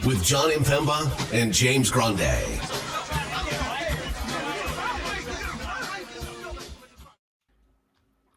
with Jon Impemba and James Grande.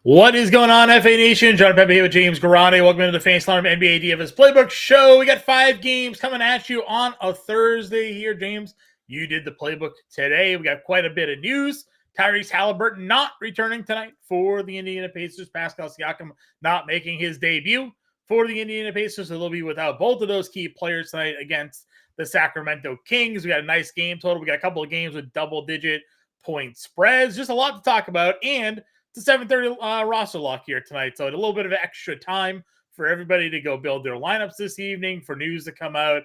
What is going on, FA Nation? Jon Impemba here with James Grande. Welcome into the Fantasy Alarm NBA DFS Playbook Show. We got 5 games coming at you on a Thursday here, James. You did the playbook today. We got quite a bit of news. Tyrese Halliburton not returning tonight for the Indiana Pacers. Pascal Siakam not making his debut for the Indiana Pacers. So they'll be without both of those key players tonight against the Sacramento Kings. We got a nice game total. We got a couple of games with double-digit point spreads. Just a lot to talk about. And it's a 7:30 roster lock here tonight. So a little bit of extra time for everybody to go build their lineups this evening, for news to come out.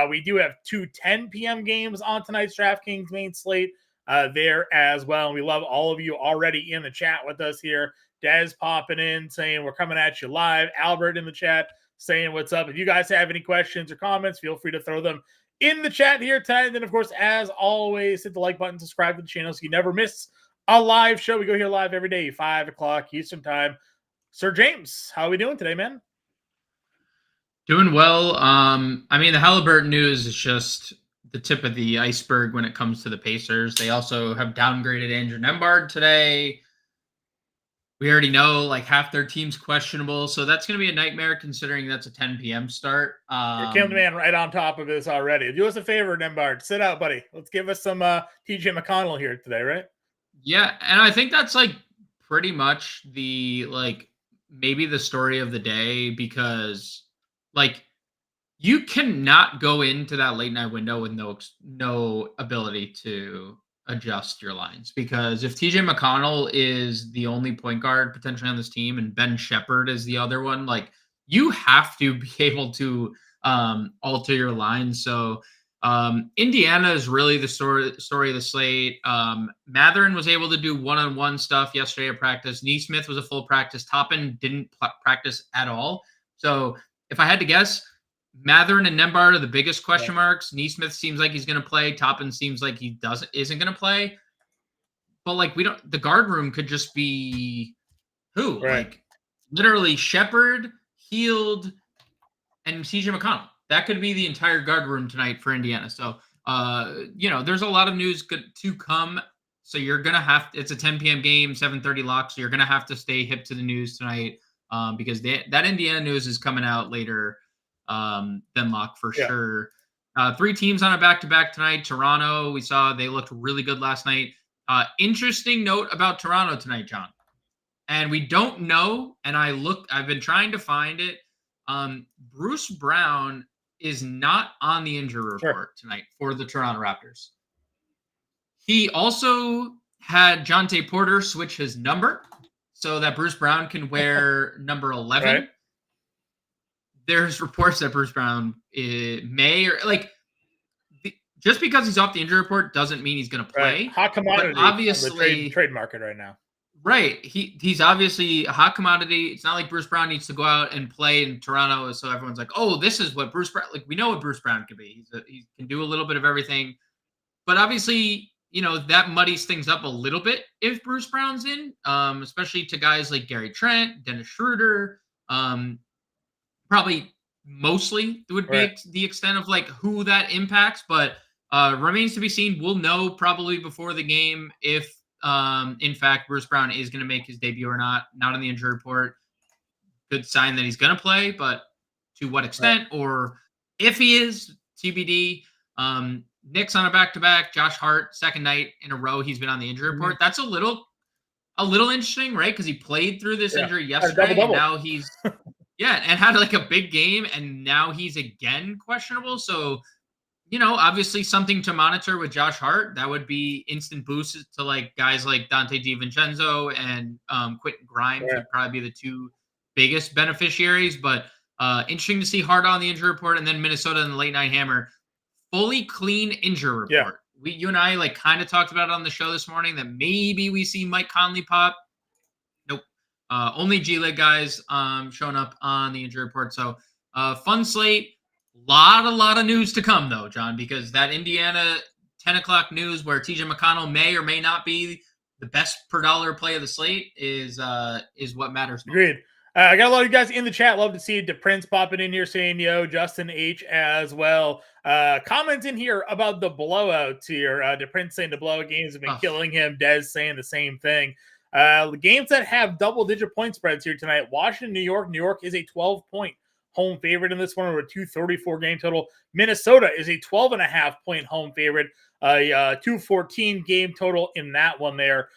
We do have 2 10 p.m. games on tonight's DraftKings main slate there as well. And we love all of you already in the chat with us here. Des popping in saying we're coming at you live. Albert in the chat saying what's up. If you guys have any questions or comments, feel free to throw them in the chat here tonight. And then, of course, as always, hit the like button, subscribe to the channel so you never miss a live show. We go here live every day, 5 o'clock Eastern time. Sir James, how are we doing today, man? Doing well. I mean, the Halliburton news is just the tip of the iceberg when it comes to the Pacers. They also have downgraded Andrew Nembhard today. We already know like half their team's questionable, so that's going to be a nightmare considering that's a 10 p.m. start. You're killing the man right on top of this already. Do us a favor, Nembhard. Sit out, buddy. Let's give us some TJ McConnell here today, right? Yeah, and I think that's like pretty much the maybe the story of the day, because like you cannot go into that late night window with no ability to adjust your lines, because if TJ McConnell is the only point guard potentially on this team and Ben Shepherd is the other one, like you have to be able to alter your lines. So Indiana is really the story of the slate. Mathurin was able to do one-on-one stuff yesterday at practice. Neesmith was a full practice. Toppin didn't practice at all. So if I had to guess, Mathurin and Nembhard are the biggest question marks. Neesmith seems like he's going to play. Toppin seems like he isn't going to play. But like the guard room could just be who? Right. Like literally Shepherd, Hield, and CJ McConnell. That could be the entire guard room tonight for Indiana. So, there's a lot of news to come. So you're going to have it's a 10 p.m. game, 7:30 lock. So you're going to have to stay hip to the news tonight because that Indiana news is coming out later than lock for sure. 3 teams on a back-to-back tonight. Toronto, we saw they looked really good last night. Interesting note about Toronto tonight, John. And we don't know, and I've been trying to find it. Bruce Brown is not on the injury report tonight for the Toronto Raptors. He also had Jonte Porter switch his number so that Bruce Brown can wear number 11. Right. There's reports that Bruce Brown may, or just because he's off the injury report doesn't mean he's going to play. Right. Hot commodity, obviously, the trade market right now. Right. He's obviously a hot commodity. It's not like Bruce Brown needs to go out and play in Toronto so everyone's like, oh, this is what Bruce Brown, we know what Bruce Brown can be. He can do a little bit of everything. But obviously, that muddies things up a little bit if Bruce Brown's in, especially to guys like Gary Trent, Dennis Schroeder, probably mostly it would be the extent of like who that impacts, but remains to be seen. We'll know probably before the game if in fact Bruce Brown is going to make his debut or not on the injury report. Good sign that he's going to play, but to what extent or if he is, TBD. Knicks on a back-to-back. Josh Hart, second night in a row he's been on the injury report. That's a little interesting, right? Because he played through this injury yesterday, and now he's and had like a big game, and now he's again questionable. So obviously something to monitor with Josh Hart. That would be instant boosts to like guys like Dante DiVincenzo and Quentin Grimes would probably be the 2 biggest beneficiaries. But interesting to see Hart on the injury report, and then Minnesota in the late night hammer. Fully clean injury report. You and I like kind of talked about it on the show this morning that maybe we see Mike Conley pop. Nope. Only G-League guys showing up on the injury report. So fun slate. A lot of news to come, though, John, because that Indiana 10 o'clock news where TJ McConnell may or may not be the best per dollar play of the slate is what matters most. Agreed. I got a lot of you guys in the chat. Love to see DePrince popping in here saying yo, Justin H as well. Comments in here about the blowouts here. DePrince saying the blowout games have been killing him. Dez saying the same thing. The games that have double-digit point spreads here tonight. Washington, New York. New York is a 12-point home favorite in this one, with a 234 game total. Minnesota is a 12.5-point home favorite. 214 game total in that one there.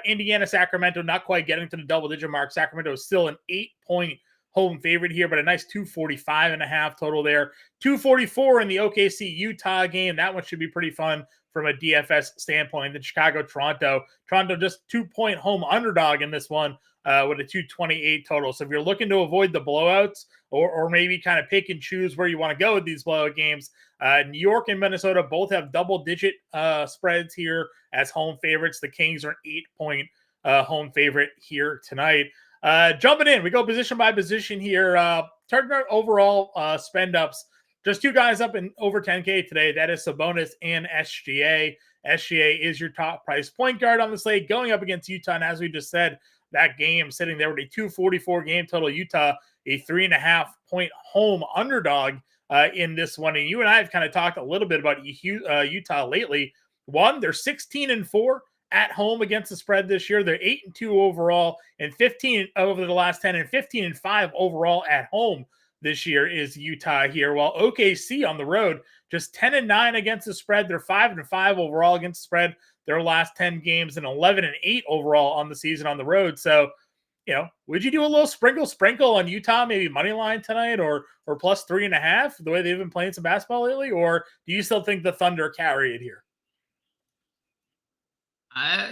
Indiana, Sacramento, not quite getting to the double-digit mark. Sacramento is still an 8-point home favorite here, but a nice 245.5 total there. 244 in the OKC Utah game. That one should be pretty fun from a DFS standpoint. Then Chicago, Toronto. Toronto just 2-point home underdog in this one with a 228 total. So if you're looking to avoid the blowouts or maybe kind of pick and choose where you want to go with these blowout games, New York and Minnesota both have double-digit spreads here as home favorites. The Kings are an 8-point home favorite here tonight. Jumping in, we go position by position here. Targeting our overall spend-ups. Just two guys up in over 10K today. That is Sabonis and SGA. SGA is your top price point guard on the slate, going up against Utah. And as we just said, that game sitting there with a 244 game total. Utah, a 3.5-point home underdog in this one. And you and I have kind of talked a little bit about Utah lately. One, they're 16-4 at home against the spread this year. They're 8-2 overall, and 15 over the last 10, and 15-5 overall at home this year is Utah here. While OKC on the road, just 10-9 against the spread. They're 5-5 overall against the spread their last 10 games, and 11-8 overall on the season on the road. So, you know, would you do a little sprinkle on Utah, maybe money line tonight, or plus 3.5, the way they've been playing some basketball lately? Or do you still think the Thunder carry it here?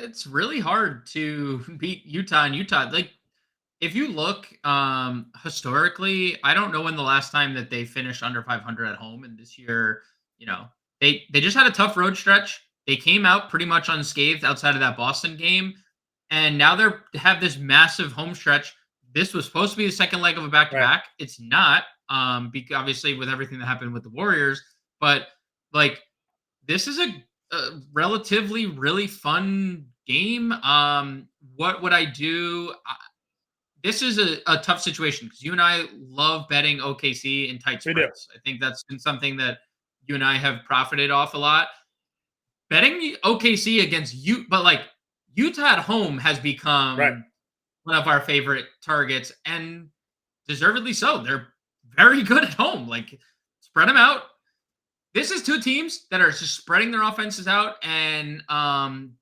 It's really hard to beat Utah and Utah. Like, if you look historically, I don't know when the last time that they finished under 500 at home. And this year, you know, they just had a tough road stretch. They came out pretty much unscathed outside of that Boston game. And now they have this massive home stretch. This was supposed to be the second leg of a back-to-back. Right. It's not, because obviously with everything that happened with the Warriors. But, like, this is a relatively really fun game. What would I do? This is a tough situation because you and I love betting OKC in tight spreads. I think that's been something that you and I have profited off a lot. Betting OKC against you, but like Utah at home has become one of our favorite targets, and deservedly so. They're very good at home. Like, spread them out. This is two teams that are just spreading their offenses out and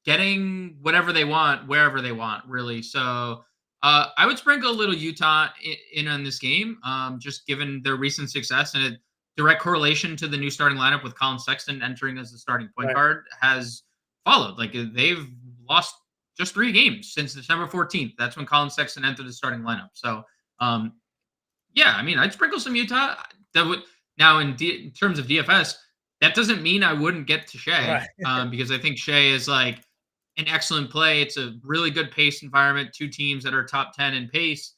getting whatever they want, wherever they want, really. So I would sprinkle a little Utah in on this game, just given their recent success, and a direct correlation to the new starting lineup with Colin Sexton entering as the starting point guard has followed. Like, they've lost just 3 games since December 14th. That's when Colin Sexton entered the starting lineup. So, yeah, I mean, I'd sprinkle some Utah. That would now in terms of DFS, that doesn't mean I wouldn't get to Shea, because I think Shea is like an excellent play. It's a really good pace environment. 2 teams that are top 10 in pace.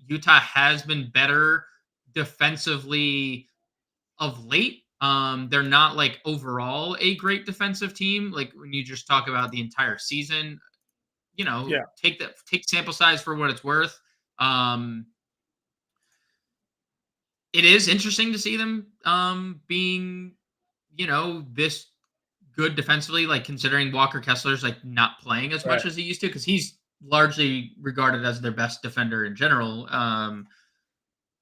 Utah has been better defensively of late. They're not like overall a great defensive team. Like, when you just talk about the entire season, you know, take sample size for what it's worth. It is interesting to see them being, you know, this good defensively, like considering Walker Kessler's like not playing as much as he used to, because he's largely regarded as their best defender in general.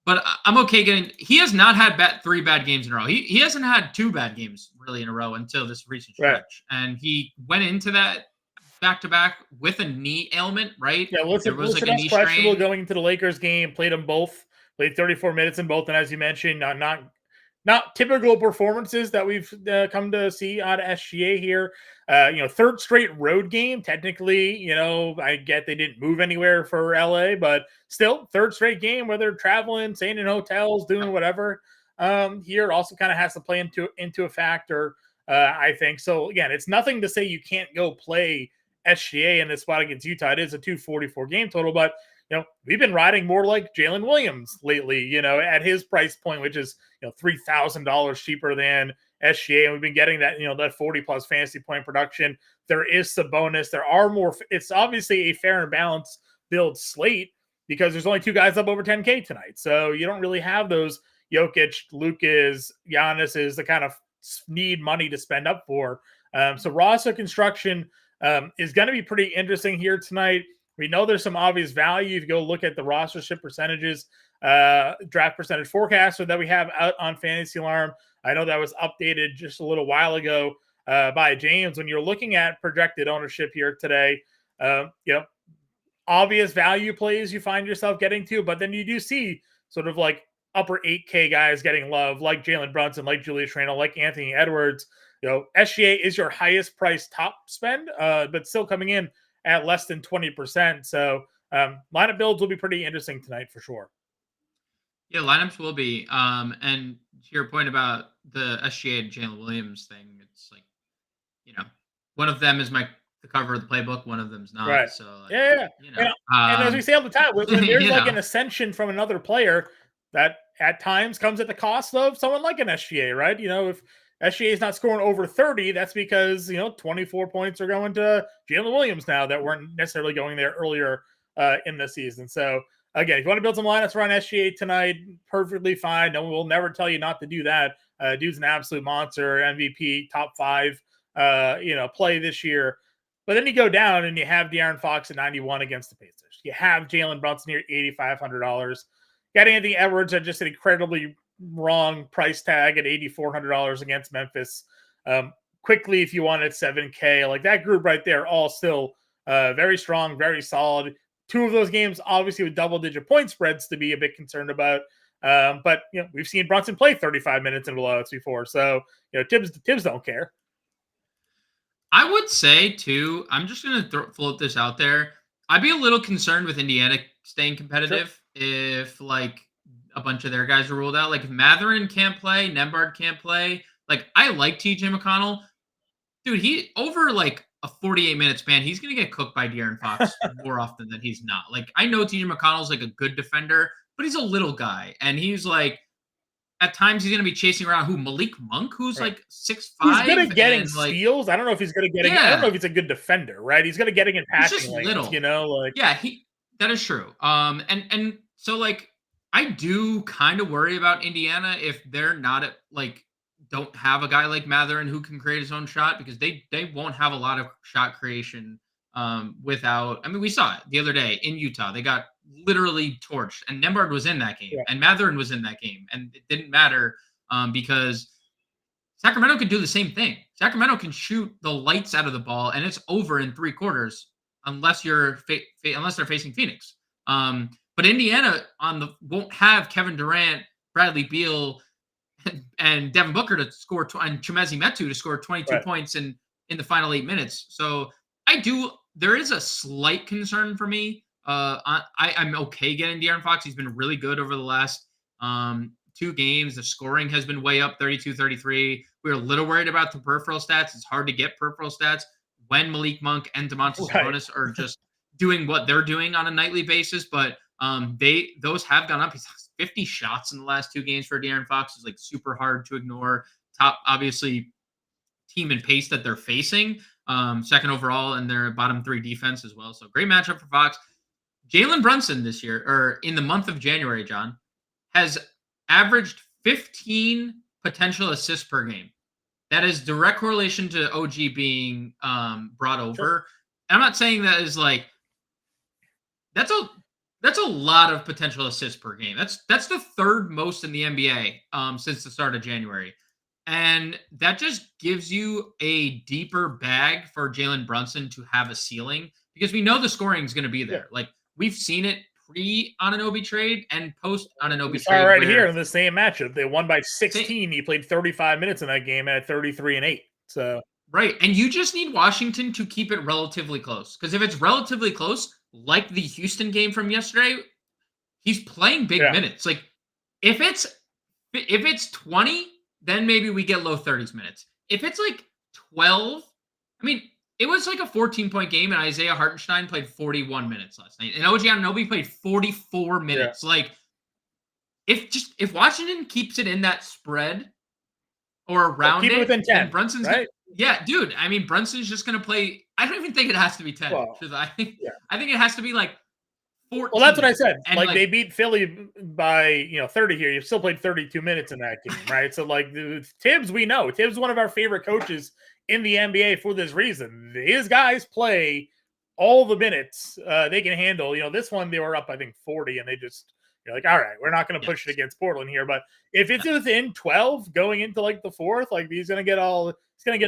But I'm okay getting. He has not had 3 bad games in a row. He hasn't had 2 bad games really in a row until this recent stretch, and he went into that back-to-back with a knee ailment, right? Yeah, there was like a knee strain going into the Lakers game. Played them both. Played 34 minutes in both, and as you mentioned, not typical performances that we've come to see out of SGA here. You know, 3rd straight road game. Technically, you know, I get they didn't move anywhere for LA, but still 3rd straight game where they're traveling, staying in hotels, doing whatever. Here also kind of has to play into a factor, I think. So again, it's nothing to say you can't go play SGA in this spot against Utah. It is a 244 game total, but you know, we've been riding more like Jalen Williams lately, you know, at his price point, which is, you know, $3,000 cheaper than SGA. And we've been getting that, you know, that 40 plus fantasy point production. There is Sabonis. There are more. It's obviously a fair and balanced build slate, because there's only 2 guys up over 10K tonight. So you don't really have those Jokic, Lucas, Giannis's that kind of need money to spend up for. So roster construction is going to be pretty interesting here tonight. We know there's some obvious value. If you go look at the rostership percentages, draft percentage forecaster that we have out on Fantasy Alarm, I know that was updated just a little while ago by James. When you're looking at projected ownership here today, obvious value plays you find yourself getting to, but then you do see sort of like upper 8K guys getting love, like Jalen Brunson, like Julius Randle, like Anthony Edwards. SGA is your highest price top spend, but still coming in at less than 20%. So lineup builds will be pretty interesting tonight for sure. Yeah, lineups will be. And to your point about the SGA and Jalen Williams thing, it's like, one of them is the cover of the playbook, one of them's not. Right. So and as we say all the time, when there's like an ascension from another player, that at times comes at the cost of someone like an SGA, right? If SGA is not scoring over 30, that's because 24 points are going to Jalen Williams now that weren't necessarily going there earlier in the season. So again, if you want to build some lineups around SGA tonight, perfectly fine. No one will never tell you not to do that. Dude's an absolute monster, MVP, top 5, play this year. But then you go down and you have De'Aaron Fox at 91 against the Pacers. You have Jalen Brunson here at $8,500. Got Anthony Edwards at just an incredibly wrong price tag at $8,400 against Memphis. Quickly, if you wanted 7K, like that group right there, all still very strong, very solid. 2 of those games, obviously, with double-digit point spreads to be a bit concerned about. But we've seen Brunson play 35 minutes in blowouts before, so Tibbs don't care. I would say too. I'm just gonna float this out there. I'd be a little concerned with Indiana staying competitive if like a bunch of their guys are ruled out. Like if Mathurin can't play, Nembhard can't play. Like I like TJ McConnell, dude. He over like a 48-minute span, he's gonna get cooked by De'Aaron Fox more often than he's not. Like I know TJ McConnell's like a good defender, but he's a little guy, and he's like at times he's gonna be chasing around Malik Monk, who's like 6'5". He's good at getting steals. I don't know if he's good at getting. I don't know if he's a good defender, right? He's good at getting in passing lanes. That is true. And so like I do kind of worry about Indiana if they're not don't have a guy like Mathurin who can create his own shot, because they won't have a lot of shot creation without. I mean, we saw it the other day in Utah. They got literally torched, and Nembhard was in that game, and Mathurin was in that game, and it didn't matter because Sacramento could do the same thing. Sacramento can shoot the lights out of the ball, and it's over in 3 quarters unless unless they're facing Phoenix. But Indiana won't have Kevin Durant, Bradley Beal, and Devin Booker to score, and Chimezie Metu to score 22 points in the final 8 minutes. So there is a slight concern for me. I'm okay getting De'Aaron Fox. He's been really good over the last 2 games. The scoring has been way up, 32-33. We're a little worried about the peripheral stats. It's hard to get peripheral stats when Malik Monk and Domantas Sabonis are just doing what they're doing on a nightly basis. But those have gone up. He's 50 shots in the last 2 games for De'Aaron Fox. Is like super hard to ignore. Top, obviously, team in pace that they're facing. Second overall in their bottom 3 defense as well. So great matchup for Fox. Jalen Brunson this year, or in the month of January, John, has averaged 15 potential assists per game. That is direct correlation to OG being brought over. Sure. I'm not saying that is like that's a lot of potential assists per game. That's the 3rd most in the NBA since the start of January. And that just gives you a deeper bag for Jalen Brunson to have a ceiling, because we know the scoring is going to be there. Like we've seen it pre-Anunoby trade and post-Anunoby trade. Right here in the same matchup. They won by 16. He played 35 minutes in that game at 33-8. So right. And you just need Washington to keep it relatively close. Because if it's relatively close, like the Houston game from yesterday, he's playing big minutes. Like if it's 20, then maybe we get low 30s minutes. If it's like 12, I mean, it was like a 14-point game, and Isaiah Hartenstein played 41 minutes last night, and OG Anunoby played 44 minutes. Like, if Washington keeps it in that spread or around keep it within 10, then Brunson's right? Dude. I mean, Brunson's just gonna play. I don't even think it has to be 10. I think it has to be like 14. Well, that's what I said. And Like they beat Philly by 30 here. You've still played 32 minutes in that game, right? So like Tibbs, we know Tibbs is one of our favorite coaches in the NBA for this reason. His guys play all the minutes they can handle. This one they were up, I think 40, and they just you're like, all right, we're not going to push it against Portland here. But if it's within 12 going into like the fourth, like he's going to get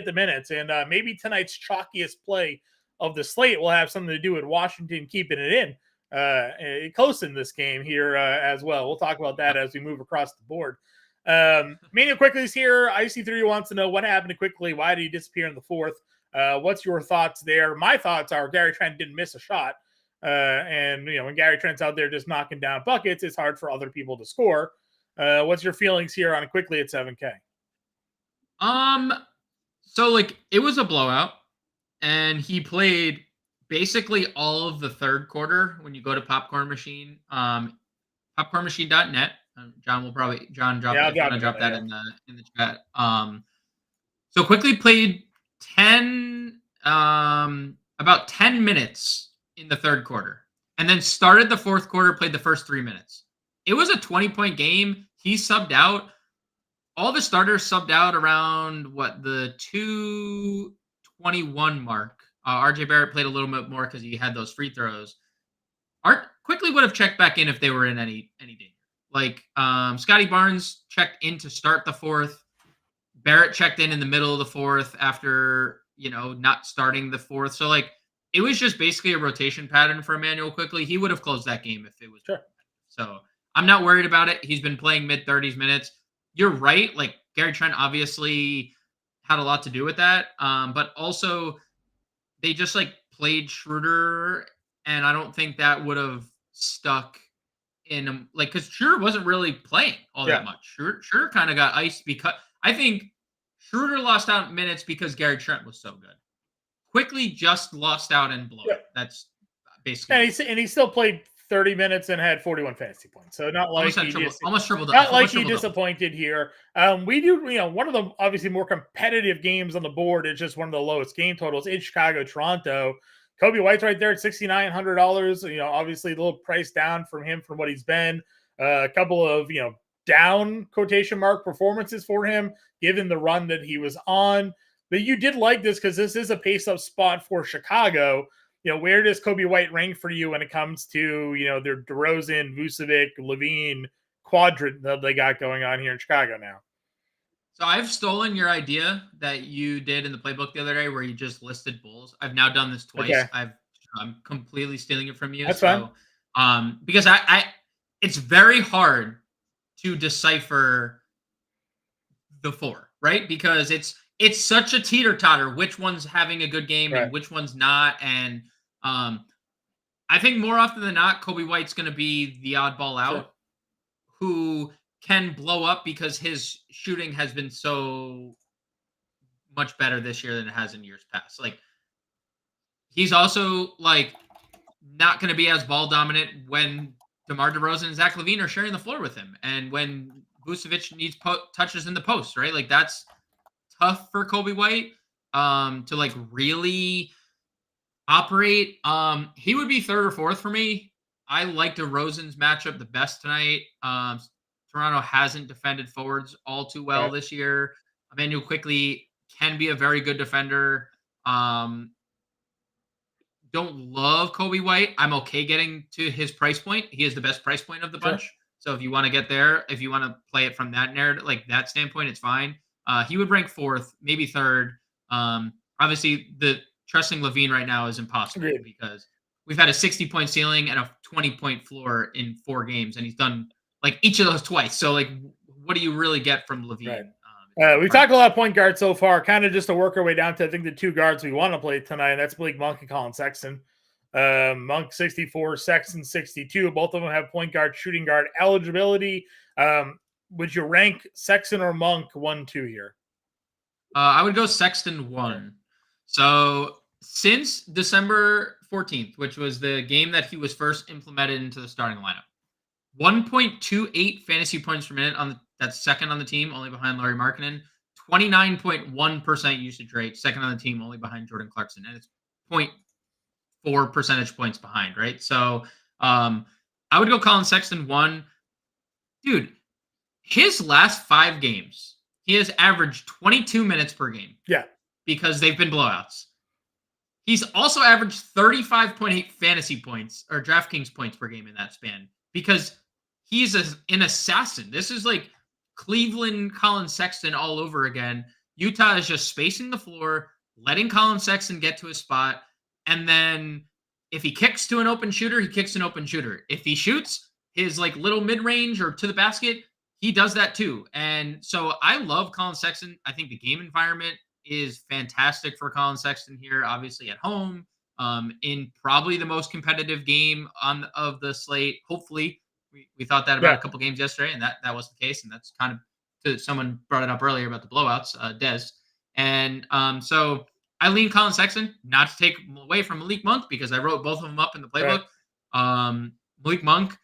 the minutes, and maybe tonight's chalkiest play of the slate will have something to do with Washington keeping it in. Close in this game here as well. We'll talk about that as we move across the board. Mania Quickly's here. IC3 wants to know what happened to Quickly. Why did he disappear in the fourth? What's your thoughts there? My thoughts are Gary Trent didn't miss a shot. And when Gary Trent's out there just knocking down buckets, it's hard for other people to score. What's your feelings here on Quickly at 7K? So like it was a blowout, and he played basically all of the third quarter. When you go to Popcorn Machine, popcornmachine.net, John will probably drop that in the chat. So Quickly played about 10 minutes in the third quarter, and then started the fourth quarter, played the first 3 minutes. It was a 20-point game. He subbed out. All the starters subbed out around the 2:21 mark. RJ Barrett played a little bit more because he had those free throws. Art Quickly would have checked back in if they were in any danger. Like Scotty Barnes checked in to start the fourth. Barrett checked in the middle of the fourth after not starting the fourth. So like it was just basically a rotation pattern for Emmanuel Quickly. He would have closed that game if it was. Sure. So I'm not worried about it. He's been playing mid-30s minutes. You're right. Like Gary Trent obviously had a lot to do with that. But also they just like played Schroeder, and I don't think that would have stuck in him. Like, because Schroeder wasn't really playing all that much. Schroeder kind of got iced because I think Schroeder lost out minutes because Gary Trent was so good. Quickly just lost out and blow. That's basically. And he still played 30 minutes and had 41 fantasy points. So not like almost tripled. Not like he disappointed here. We do, one of the obviously more competitive games on the board is just one of the lowest game totals in Chicago, Toronto. Kobe White's right there at $6,900. Obviously a little price down from him from what he's been. A couple of down quotation mark performances for him, given the run that he was on. But you did like this because this is a pace-up spot for Chicago. Where does Kobe White rank for you when it comes to, their DeRozan, Vucevic, Levine quadrant that they got going on here in Chicago now? So I've stolen your idea that you did in the playbook the other day where you just listed Bulls. I've now done this twice. Okay. I'm completely stealing it from you. That's fine. Because it's very hard to decipher the four, right? Because it's such a teeter-totter, which one's having a good game and which one's not. And I think more often than not, Kobe White's going to be the oddball out who can blow up because his shooting has been so much better this year than it has in years past. Like, he's also like not going to be as ball dominant when DeMar DeRozan and Zach LaVine are sharing the floor with him, and when Vucevic needs touches in the post, right? Like that's tough for Kobe White to like really operate. He would be third or fourth for me. I like DeRozan's matchup the best tonight. Toronto hasn't defended forwards all too well this year. Emmanuel Quickly can be a very good defender. Don't love Kobe White. I'm okay getting to his price point. He is the best price point of the bunch. So if you want to get there, if you want to play it from that narrative, like that standpoint, it's fine. He would rank fourth, maybe third. Obviously, the trusting Levine right now is impossible because we've had a 60-point ceiling and a 20-point floor in 4 games, and he's done like each of those twice. So like, what do you really get from Levine? We've talked a lot of point guards so far, kind of just to work our way down to, I think, the 2 guards we want to play tonight, and that's Malik Monk and Colin Sexton. Monk 64, Sexton 62. Both of them have point guard, shooting guard eligibility. Would you rank Sexton or Monk 1-2 here? I would go Sexton 1. So since December 14th, which was the game that he was first implemented into the starting lineup, 1.28 fantasy points per minute that's second on the team, only behind Larry Markkinen. 29.1% usage rate, second on the team, only behind Jordan Clarkson, and it's 0.4 percentage points behind, right? So I would go Colin Sexton 1. Dude, his last 5 games, he has averaged 22 minutes per game. Yeah. Because they've been blowouts. He's also averaged 35.8 fantasy points or DraftKings points per game in that span because he's an assassin. This is like Cleveland Colin Sexton all over again. Utah is just spacing the floor, letting Colin Sexton get to his spot, and then if he kicks to an open shooter, he kicks an open shooter. If he shoots his like little mid-range or to the basket, he does that too. And so I love Colin Sexton. I think the game environment is fantastic for Colin Sexton here, obviously at home, in probably the most competitive game of the slate. Hopefully, we thought that about a couple games yesterday, and that was the case. And that's kind of someone brought it up earlier about the blowouts, Des. And so I lean Colin Sexton, not to take away from Malik Monk because I wrote both of them up in the playbook. Right. Malik Monk,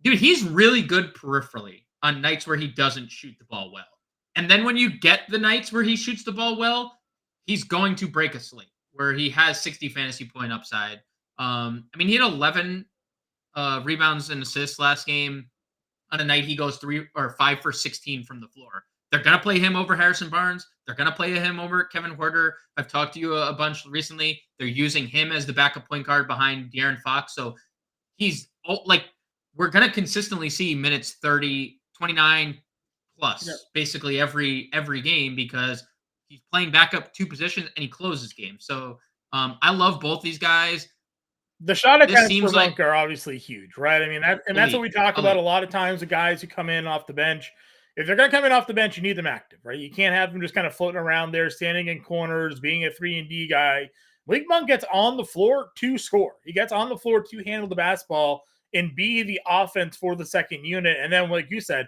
dude, he's really good peripherally on nights where he doesn't shoot the ball well. And then when you get the nights where he shoots the ball well, he's going to break a slate where he has 60 fantasy point upside. I mean, he had 11 rebounds and assists last game. On a night, he goes 3 or 5 for 16 from the floor. They're going to play him over Harrison Barnes. They're going to play him over Kevin Huerter. I've talked to you a bunch recently. They're using him as the backup point guard behind De'Aaron Fox. So he's like, we're going to consistently see minutes 30, 29 plus basically every game because he's playing backup 2 positions and he closes games. So I love both these guys. The shot attempts for Monk are obviously huge, right? I mean, that's what we talk about a lot of times with guys who come in off the bench. If they're going to come in off the bench, you need them active, right? You can't have them just kind of floating around there, standing in corners, being a 3-and-D guy. Malik Monk gets on the floor to score. He gets on the floor to handle the basketball and be the offense for the second unit. And then, like you said,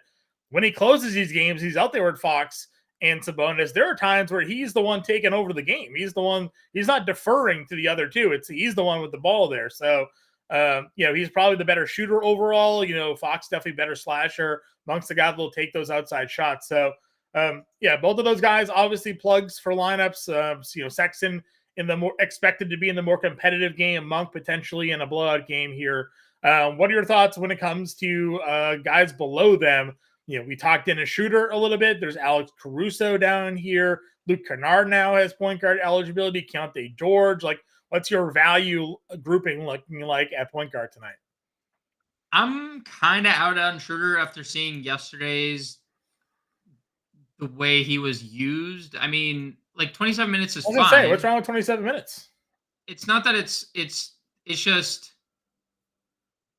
when he closes these games, he's out there with Fox and Sabonis. There are times where he's the one taking over the game. He's the one, he's not deferring to the other two. He's the one with the ball there. So, he's probably the better shooter overall. Fox definitely better slasher. Monk's the guy that will take those outside shots. So, both of those guys obviously plugs for lineups. Sexton expected to be in the more competitive game. Monk potentially in a blowout game here. What are your thoughts when it comes to guys below them? We talked in a shooter a little bit. There's Alex Caruso down here. Luke Kennard now has point guard eligibility. Keontae George. Like, what's your value grouping looking like at point guard tonight? I'm kind of out on Schroeder after seeing yesterday's the way he was used. I mean, like 27 minutes is fine. What's wrong with 27 minutes? It's not that it's just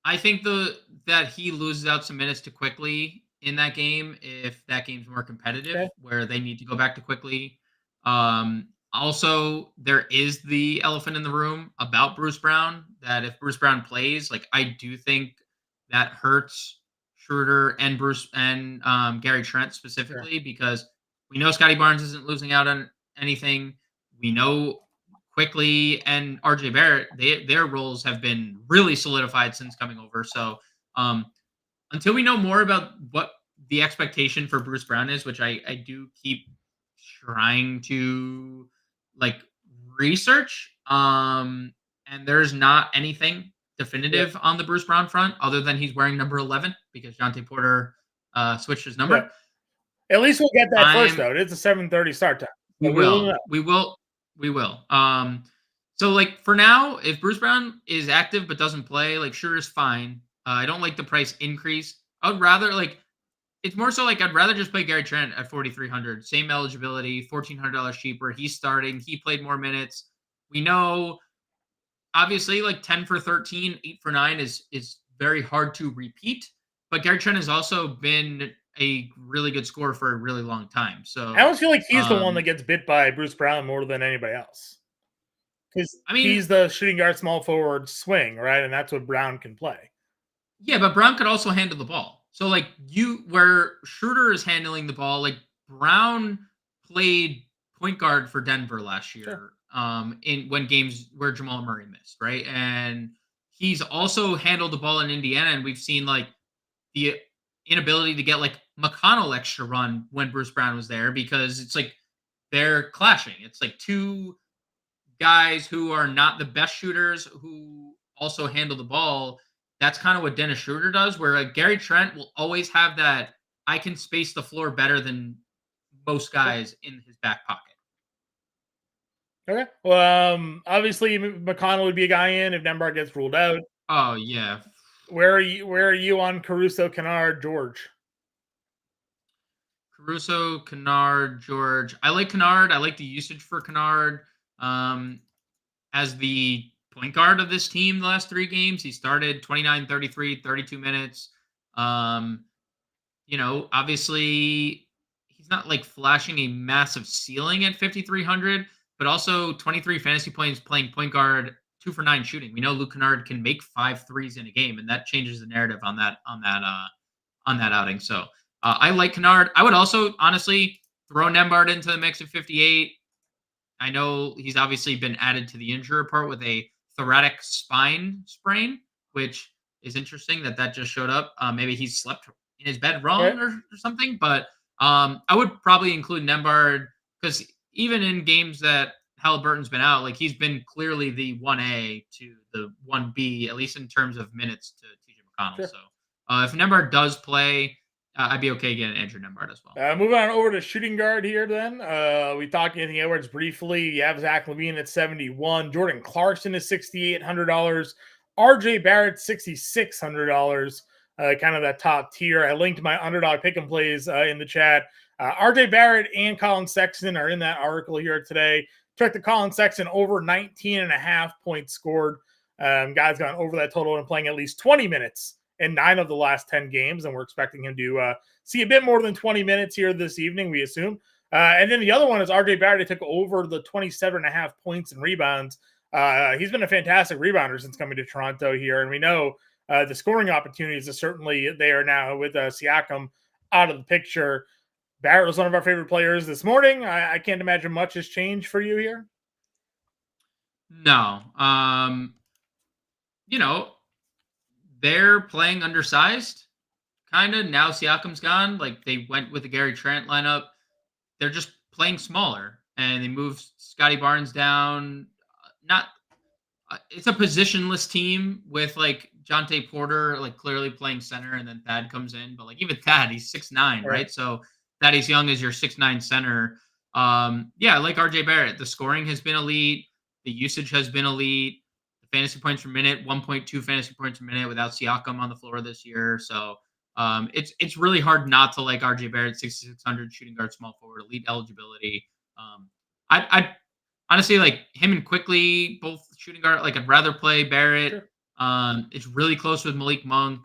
I think that he loses out some minutes too quickly in that game if that game's more competitive where they need to go back to quickly. Also, there is the elephant in the room about Bruce Brown that if Bruce Brown plays, like I do think that hurts Schroeder and Bruce and Gary Trent specifically because we know Scotty Barnes isn't losing out on anything. We know Quickly and RJ Barrett, their roles have been really solidified since coming over. So until we know more about what the expectation for Bruce Brown is, which I do keep trying to research, and there's not anything definitive on the Bruce Brown front other than he's wearing number 11 because Jonte Porter switched his number. Yeah. At least we'll get that first though. It's a 7:30 start time. We will. So for now, if Bruce Brown is active but doesn't play, Schroeder's fine. I don't like the price increase. I would rather it's more so I'd rather just play Gary Trent at 4,300, same eligibility, $1,400 cheaper. He's starting. He played more minutes. We know, obviously, 10 for 13, 8 for 9 is very hard to repeat. But Gary Trent has also been a really good scorer for a really long time. So I almost feel like he's the one that gets bit by Bruce Brown more than anybody else. Because he's the shooting guard, small forward swing, right? And that's what Brown can play. Yeah, but Brown could also handle the ball. So where Schroeder is handling the ball, Brown played point guard for Denver last year when games where Jamal Murray missed, right? And he's also handled the ball in Indiana, and we've seen the inability to get McConnell extra run when Bruce Brown was there because it's they're clashing. It's two guys who are not the best shooters who also handle the ball. that's kind of what Dennis Schroeder does, where Gary Trent will always have that, I can space the floor better than most guys in his back pocket. Okay. Well, obviously McConnell would be a guy in if Nembhard gets ruled out. Oh yeah. Where are you on Caruso, Kennard, George? Caruso, Kennard, George. I like Kennard. I like the usage for Kennard. As the point guard of this team the last 3 games, he started 29, 33, 32 minutes. Obviously he's not like flashing a massive ceiling at 5,300, but also 23 fantasy points playing point guard, 2 for 9 shooting. We know Luke Kennard can make 5 threes in a game, and that changes the narrative on that outing. So I like Kennard. I would also honestly throw Nembhard into the mix at 58. I know he's obviously been added to the injury report with a thoracic spine sprain, which is interesting that just showed up. Maybe he slept in his bed wrong or something. But I would probably include Nembhard because even in games that Halliburton's been out, like he's been clearly the 1A to the 1B, at least in terms of minutes to TJ McConnell. Sure. So if Nembhard does play, I'd be okay getting Andrew Nembhard as well. Moving on over to shooting guard here then. We talked Anthony Edwards briefly. You have Zach LaVine at 71. Jordan Clarkson is $6,800. RJ Barrett, $6,600. Kind of that top tier. I linked my underdog pick and plays in the chat. RJ Barrett and Colin Sexton are in that article here today. Check the Colin Sexton over 19.5 points scored. Guy's gone over that total and playing at least 20 minutes in 9 of the last 10 games, and we're expecting him to see a bit more than 20 minutes here this evening, we assume. And then the other one is RJ Barrett. He took over the 27.5 points and rebounds. He's been a fantastic rebounder since coming to Toronto here, and we know the scoring opportunities are certainly there now with Siakam out of the picture. Barrett was one of our favorite players this morning. I can't imagine much has changed for you here. No. They're playing undersized, kind of. Now Siakam's gone. Like, they went with the Gary Trent lineup. They're just playing smaller, and they moved Scotty Barnes down. It's a positionless team with, like, Jonte Porter, like, clearly playing center, and then Thad comes in. But, like, even Thad, he's 6'9", right? So Thaddeus Young is your 6'9" center. I like RJ Barrett. The scoring has been elite. The usage has been elite. Fantasy points per minute, 1.2 fantasy points per minute without Siakam on the floor this year. So it's really hard not to like RJ Barrett, 6,600 shooting guard, small forward, elite eligibility. I'd honestly like him and Quickly, both shooting guard. Like, I'd rather play Barrett. Sure. It's really close with Malik Monk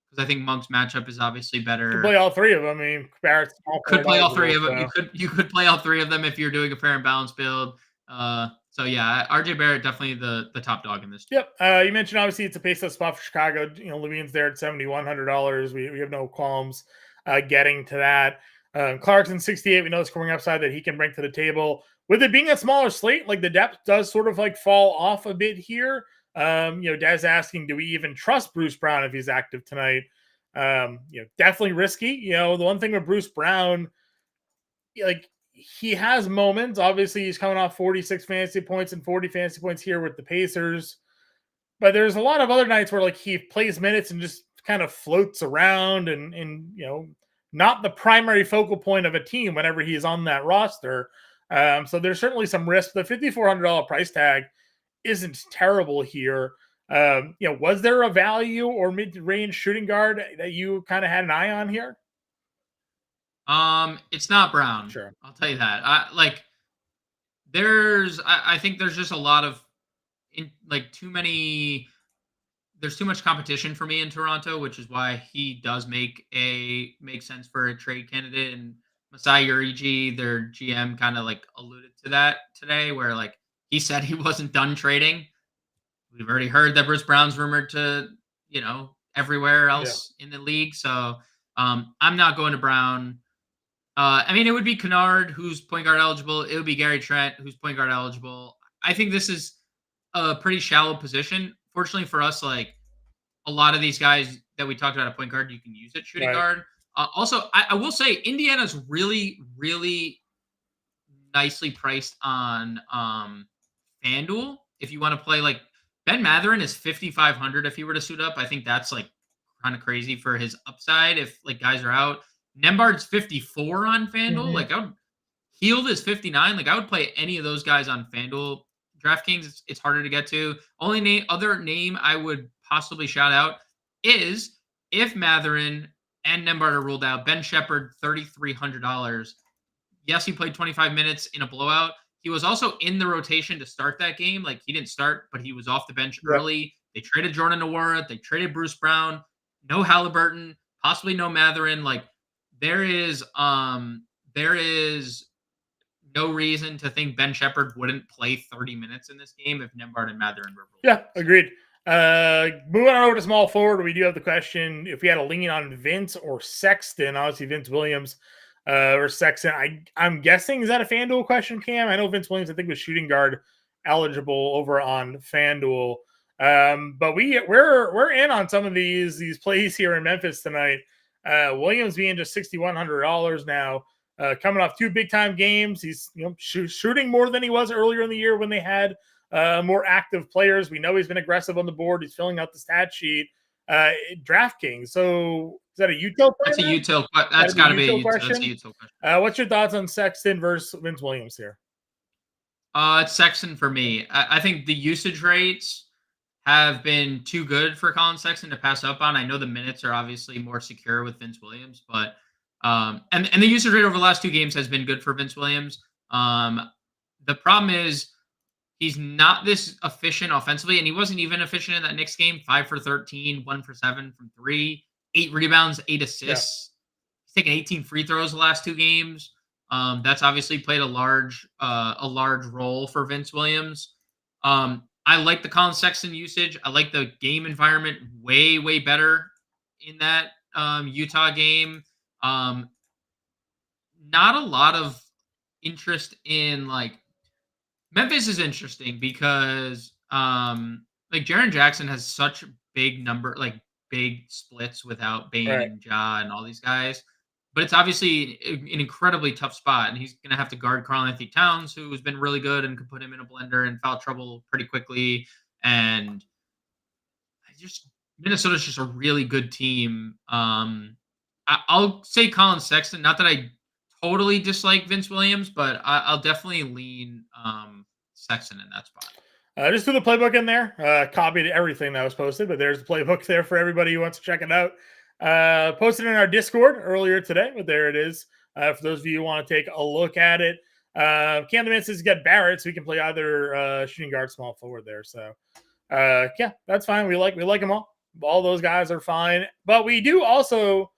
because I think Monk's matchup is obviously better. You could play all 3 of them. I mean, Barrett's could play all 3 of them. You could play all 3 of them if you're doing a fair and balanced build. So yeah, RJ Barrett definitely the top dog in this team. Yep. You mentioned obviously it's a pace spot for Chicago. Levine's there at $7,100. We have no qualms getting to that. Clarkson 68. We know the scoring upside that he can bring to the table. With it being a smaller slate, like the depth does sort of like fall off a bit here. Des asking, do we even trust Bruce Brown if he's active tonight? Definitely risky. The one thing with Bruce Brown, like, he has moments. Obviously, he's coming off 46 fantasy points and 40 fantasy points here with the Pacers. But there's a lot of other nights where, like, he plays minutes and just kind of floats around and not the primary focal point of a team whenever he's on that roster. So there's certainly some risk. The $5,400 price tag isn't terrible here. Was there a value or mid-range shooting guard that you kind of had an eye on here? It's not Brown. Sure. I'll tell you that. I think there's just a lot of there's too much competition for me in Toronto, which is why he does make sense for a trade candidate. And Masai Ujiri, their GM, kind of like alluded to that today, where like he said he wasn't done trading. We've already heard that Bruce Brown's rumored to, everywhere else in the league. So I'm not going to Brown. It would be Kennard, who's point guard eligible. It would be Gary Trent, who's point guard eligible. I think this is a pretty shallow position. Fortunately for us, like a lot of these guys that we talked about at point guard, you can use at shooting guard. Also, I will say Indiana's really, really nicely priced on FanDuel. If you want to play like Ben Mathurin is 5,500 if he were to suit up. I think that's like kind of crazy for his upside if like guys are out. Nembhard's 54 on FanDuel. Like Heald is 59. Like I would play any of those guys on FanDuel. DraftKings, it's harder to get to. Only other name I would possibly shout out is if Mathurin and Nembhard are ruled out, Ben Shepherd, $3,300. Yes, he played 25 minutes in a blowout. He was also in the rotation to start that game. Like he didn't start, but he was off the bench early. They traded Jordan Nwora. They traded Bruce Brown. No Halliburton, possibly no Mathurin. Like there is no reason to think Ben Shepherd wouldn't play 30 minutes in this game if Nembhard and Mathurin were ruled. Yeah, agreed. Moving on over to small forward, we do have the question if we had a lean on Vince or Sexton. Obviously, Vince Williams or Sexton. I'm guessing, is that a FanDuel question, Cam? I know Vince Williams, I think, was shooting guard eligible over on FanDuel. But we're in on some of these plays here in Memphis tonight. Williams being just $6,100 now. Coming off 2 big-time games. He's shooting more than he was earlier in the year when they had more active players. We know he's been aggressive on the board. He's filling out the stat sheet. DraftKings. So is that a util? That's a util. That's got to be a util question. That's a util question. What's your thoughts on Sexton versus Vince Williams here? It's Sexton for me. I think the usage rates have been too good for Colin Sexton to pass up on. I know the minutes are obviously more secure with Vince Williams, but and the usage rate over the last 2 games has been good for Vince Williams. The problem is he's not this efficient offensively, and he wasn't even efficient in that Knicks game. 5 for 13, 1 for 7 from 3, 8 rebounds, 8 assists. He's taken 18 free throws the last 2 games. That's obviously played a large role for Vince Williams. I like the Colin Sexton usage. I like the game environment way better in that Utah game. Not a lot of interest in like Memphis is interesting because like Jaren Jackson has such big splits without Bane and Ja and all these guys. But it's obviously an incredibly tough spot, and he's going to have to guard Karl-Anthony Towns, who has been really good and could put him in a blender and foul trouble pretty quickly. And Minnesota's just a really good team. I'll say Colin Sexton. Not that I totally dislike Vince Williams, but I'll definitely lean Sexton in that spot. Just threw the playbook in there. Copied everything that was posted, but there's the playbook there for everybody who wants to check it out. Posted in our Discord earlier today, but there it is. For those of you who want to take a look at it. Camden says he's got Barrett, so he can play either shooting guard, small forward there. So yeah, that's fine. We like them all. All those guys are fine. But we do also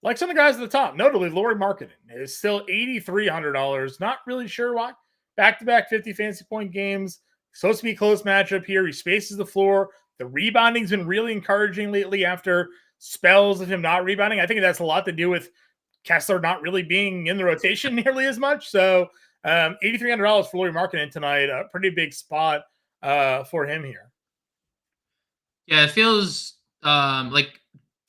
like some of the guys at the top, notably Lauri Markkanen is still $8,300. Not really sure why. Back-to-back 50 fantasy point games. Supposed to be a close matchup here. He spaces the floor. The rebounding's been really encouraging lately after spells of him not rebounding. I think that's a lot to do with Kessler not really being in the rotation nearly as much. So $8,300 for Lauri Markkanen tonight. A pretty big spot for him here. Yeah, it feels like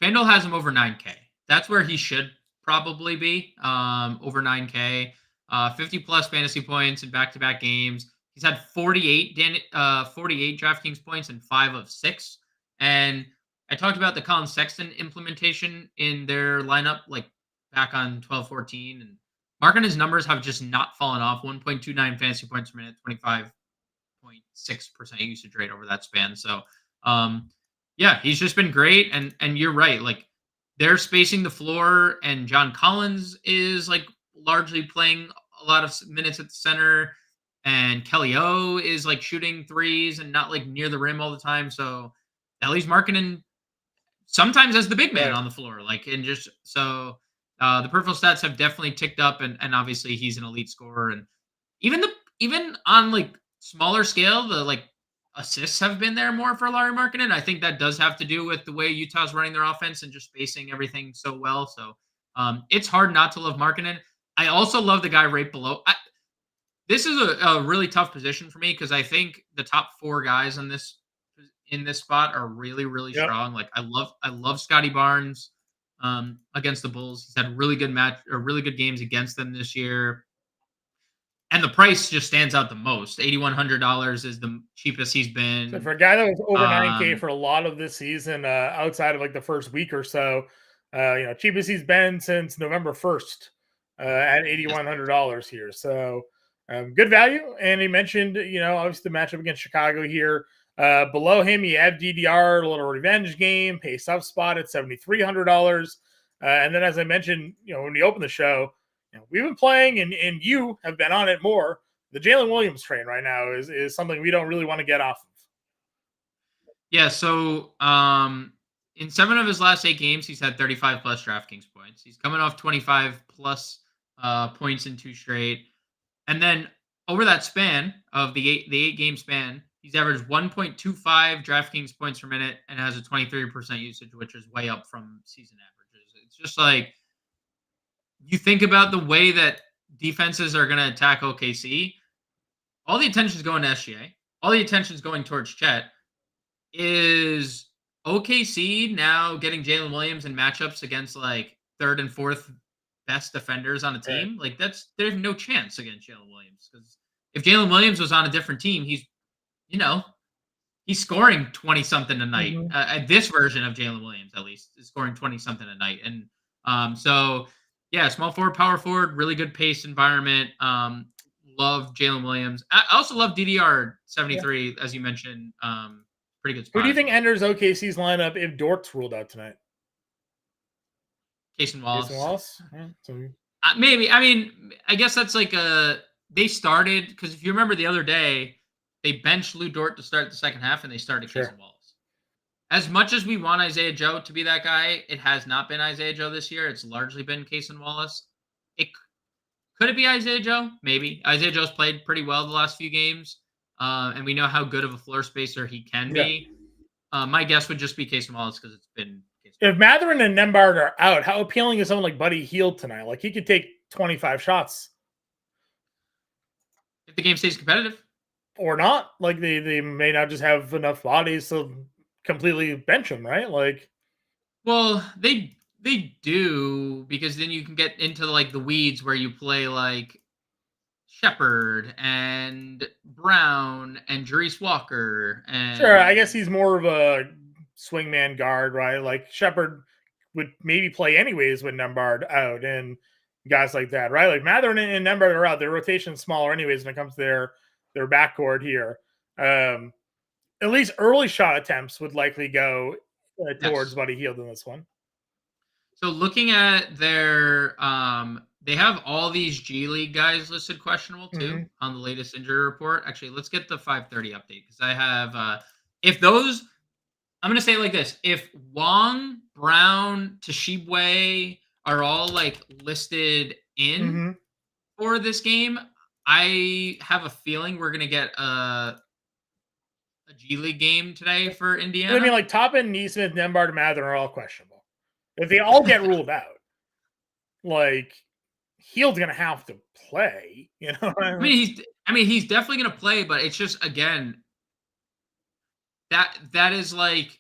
FanDuel has him over 9K. That's where he should probably be, over 9K. 50-plus fantasy points in back-to-back games. He's had 48 DraftKings points in 5 of 6. And I talked about the Colin Sexton implementation in their lineup like back on 12-14. And Markkanen's numbers have just not fallen off. 1.29 fantasy points per minute, 25.6% usage rate over that span. So, yeah, he's just been great. And you're right. Like, they're spacing the floor, and John Collins is like largely playing a lot of minutes at the center, and Kelly O is like shooting threes and not like near the rim all the time. So that leaves Markkanen sometimes as the big man on the floor. Like, and just so the peripheral stats have definitely ticked up, and obviously he's an elite scorer. And even on like smaller scale, the like assists have been there more for Lauri Markkanen. I think that does have to do with the way Utah's running their offense and just spacing everything so well. So it's hard not to love Markkanen. I also love the guy right below. This is a really tough position for me because I think the top 4 guys in this spot are really, really strong. Like I love Scotty Barnes against the Bulls. He's had really good games against them this year. And And the price just stands out the most. $8,100 is the cheapest he's been. So for a guy that was over 9K for a lot of this season, outside of like the first week or so, cheapest he's been since November 1st at $8,100 here. So good value. And he mentioned, obviously the matchup against Chicago here. Below him, you have DDR, a little revenge game, pace up spot at $7,300. And then, as I mentioned, when we opened the show, we've been playing, and you have been on it more. The Jalen Williams train right now is something we don't really want to get off of. Yeah, so in 7 of his last 8 games, he's had 35 plus DraftKings points. He's coming off 25 plus points in 2 straight. And then over that span of the 8 game span, he's averaged 1.25 DraftKings points per minute and has a 23% usage, which is way up from season averages. It's just like, you think about the way that defenses are going to attack OKC, all the attention is going to SGA. All the attention is going towards Chet. Is OKC now getting Jalen Williams in matchups against like 3rd and 4th best defenders on a team? Like there's no chance against Jalen Williams, because if Jalen Williams was on a different team, he's scoring 20 something a night. This version of Jalen Williams, at least, is scoring 20 something a night. And so yeah, small forward, power forward, really good pace environment. Love Jalen Williams. I also love DDR 73, as you mentioned. Pretty good spot. Who do you think enters OKC's lineup if Dort's ruled out tonight? Casey Wallace. Yeah, maybe. I mean, I guess that's like they started, because if you remember the other day, they benched Lou Dort to start the second half, and they started Casey Wallace. As much as we want Isaiah Joe to be that guy, it has not been Isaiah Joe this year. It's largely been Casey Wallace. Could it be Isaiah Joe? Maybe. Isaiah Joe's played pretty well the last few games, and we know how good of a floor spacer he can be. My guess would just be Casey Wallace, because it's been. If Mathurin and Nembhard are out, how appealing is someone like Buddy Hield tonight? Like, he could take 25 shots. If the game stays competitive. Or not. Like, they may not just have enough bodies to completely bench him, right? Like, well, they do, because then you can get into like the weeds where you play like Shepherd and Brown and Jerice Walker. And sure, I guess he's more of a swingman guard, right? Like, Shepherd would maybe play anyways with Nembhard out and guys like that, right? Like, Mathurin and Nembhard are out. Their rotation's smaller anyways when it comes to their backcourt here. At least early shot attempts would likely go towards Buddy Hield in this one. So looking at their, they have all these G League guys listed questionable too on the latest injury report. Actually, let's get the 5:30 update, because I have, I'm going to say it like this. If Wong, Brown, Toshibwe are all like listed in for this game, I have a feeling we're going to get a G League game today for Indiana. I mean, like, Toppin, Neesmith, Nembhard, and Mathurin are all questionable. If they all get ruled out, like, Hield's gonna have to play. I mean, he's definitely gonna play, but it's just, again, that is like,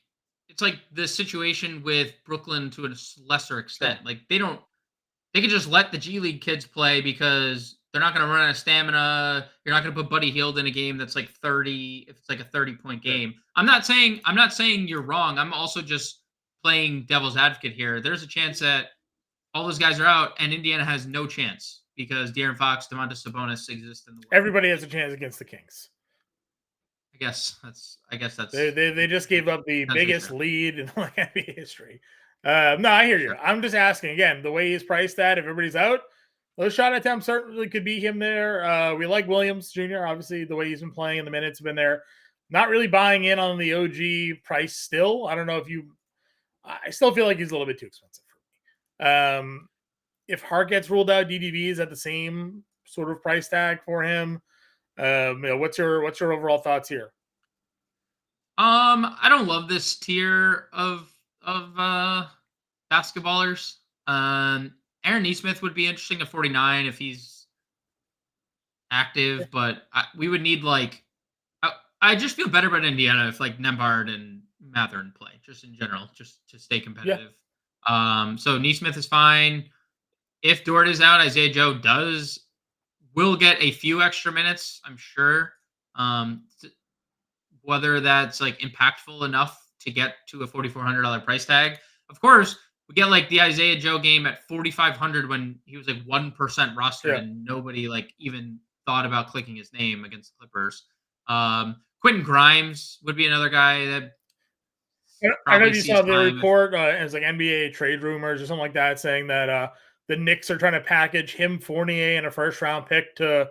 it's like the situation with Brooklyn to a lesser extent. Like, they could just let the G League kids play, because they're not going to run out of stamina. You're not going to put Buddy Hield in a game that's like 30, if it's like a 30-point game. I'm not saying you're wrong. I'm also just playing devil's advocate here. There's a chance that all those guys are out, and Indiana has no chance, because De'Aaron Fox, Domantas Sabonis exist in the world. Everybody has a chance against the Kings. I guess that's. They just gave up the biggest lead in NBA history. No, I hear you. I'm just asking again, the way he's priced at, if everybody's out, those shot attempts certainly could be him there. We like Williams Jr., obviously, the way he's been playing, and the minutes have been there. Not really buying in on the OG price still. I don't know if I still feel like he's a little bit too expensive for me. If Hart gets ruled out, DDB is at the same sort of price tag for him. What's your overall thoughts here? I don't love this tier of basketballers. Aaron Neesmith would be interesting at 49 if he's active, but we would need like, I just feel better about Indiana if like Nembhard and Mathurin play, just in general, just to stay competitive. So Neesmith is fine. If Dort is out, Isaiah Joe does will get a few extra minutes, I'm sure. Whether that's like impactful enough to get to a $4,400 price tag. Of course, we get like the Isaiah Joe game at 4,500 when he was like 1% rostered and nobody like even thought about clicking his name against the Clippers. Quentin Grimes would be another guy that I know you saw the report as like NBA trade rumors or something like that, saying that the Knicks are trying to package him, Fournier, and a first-round pick to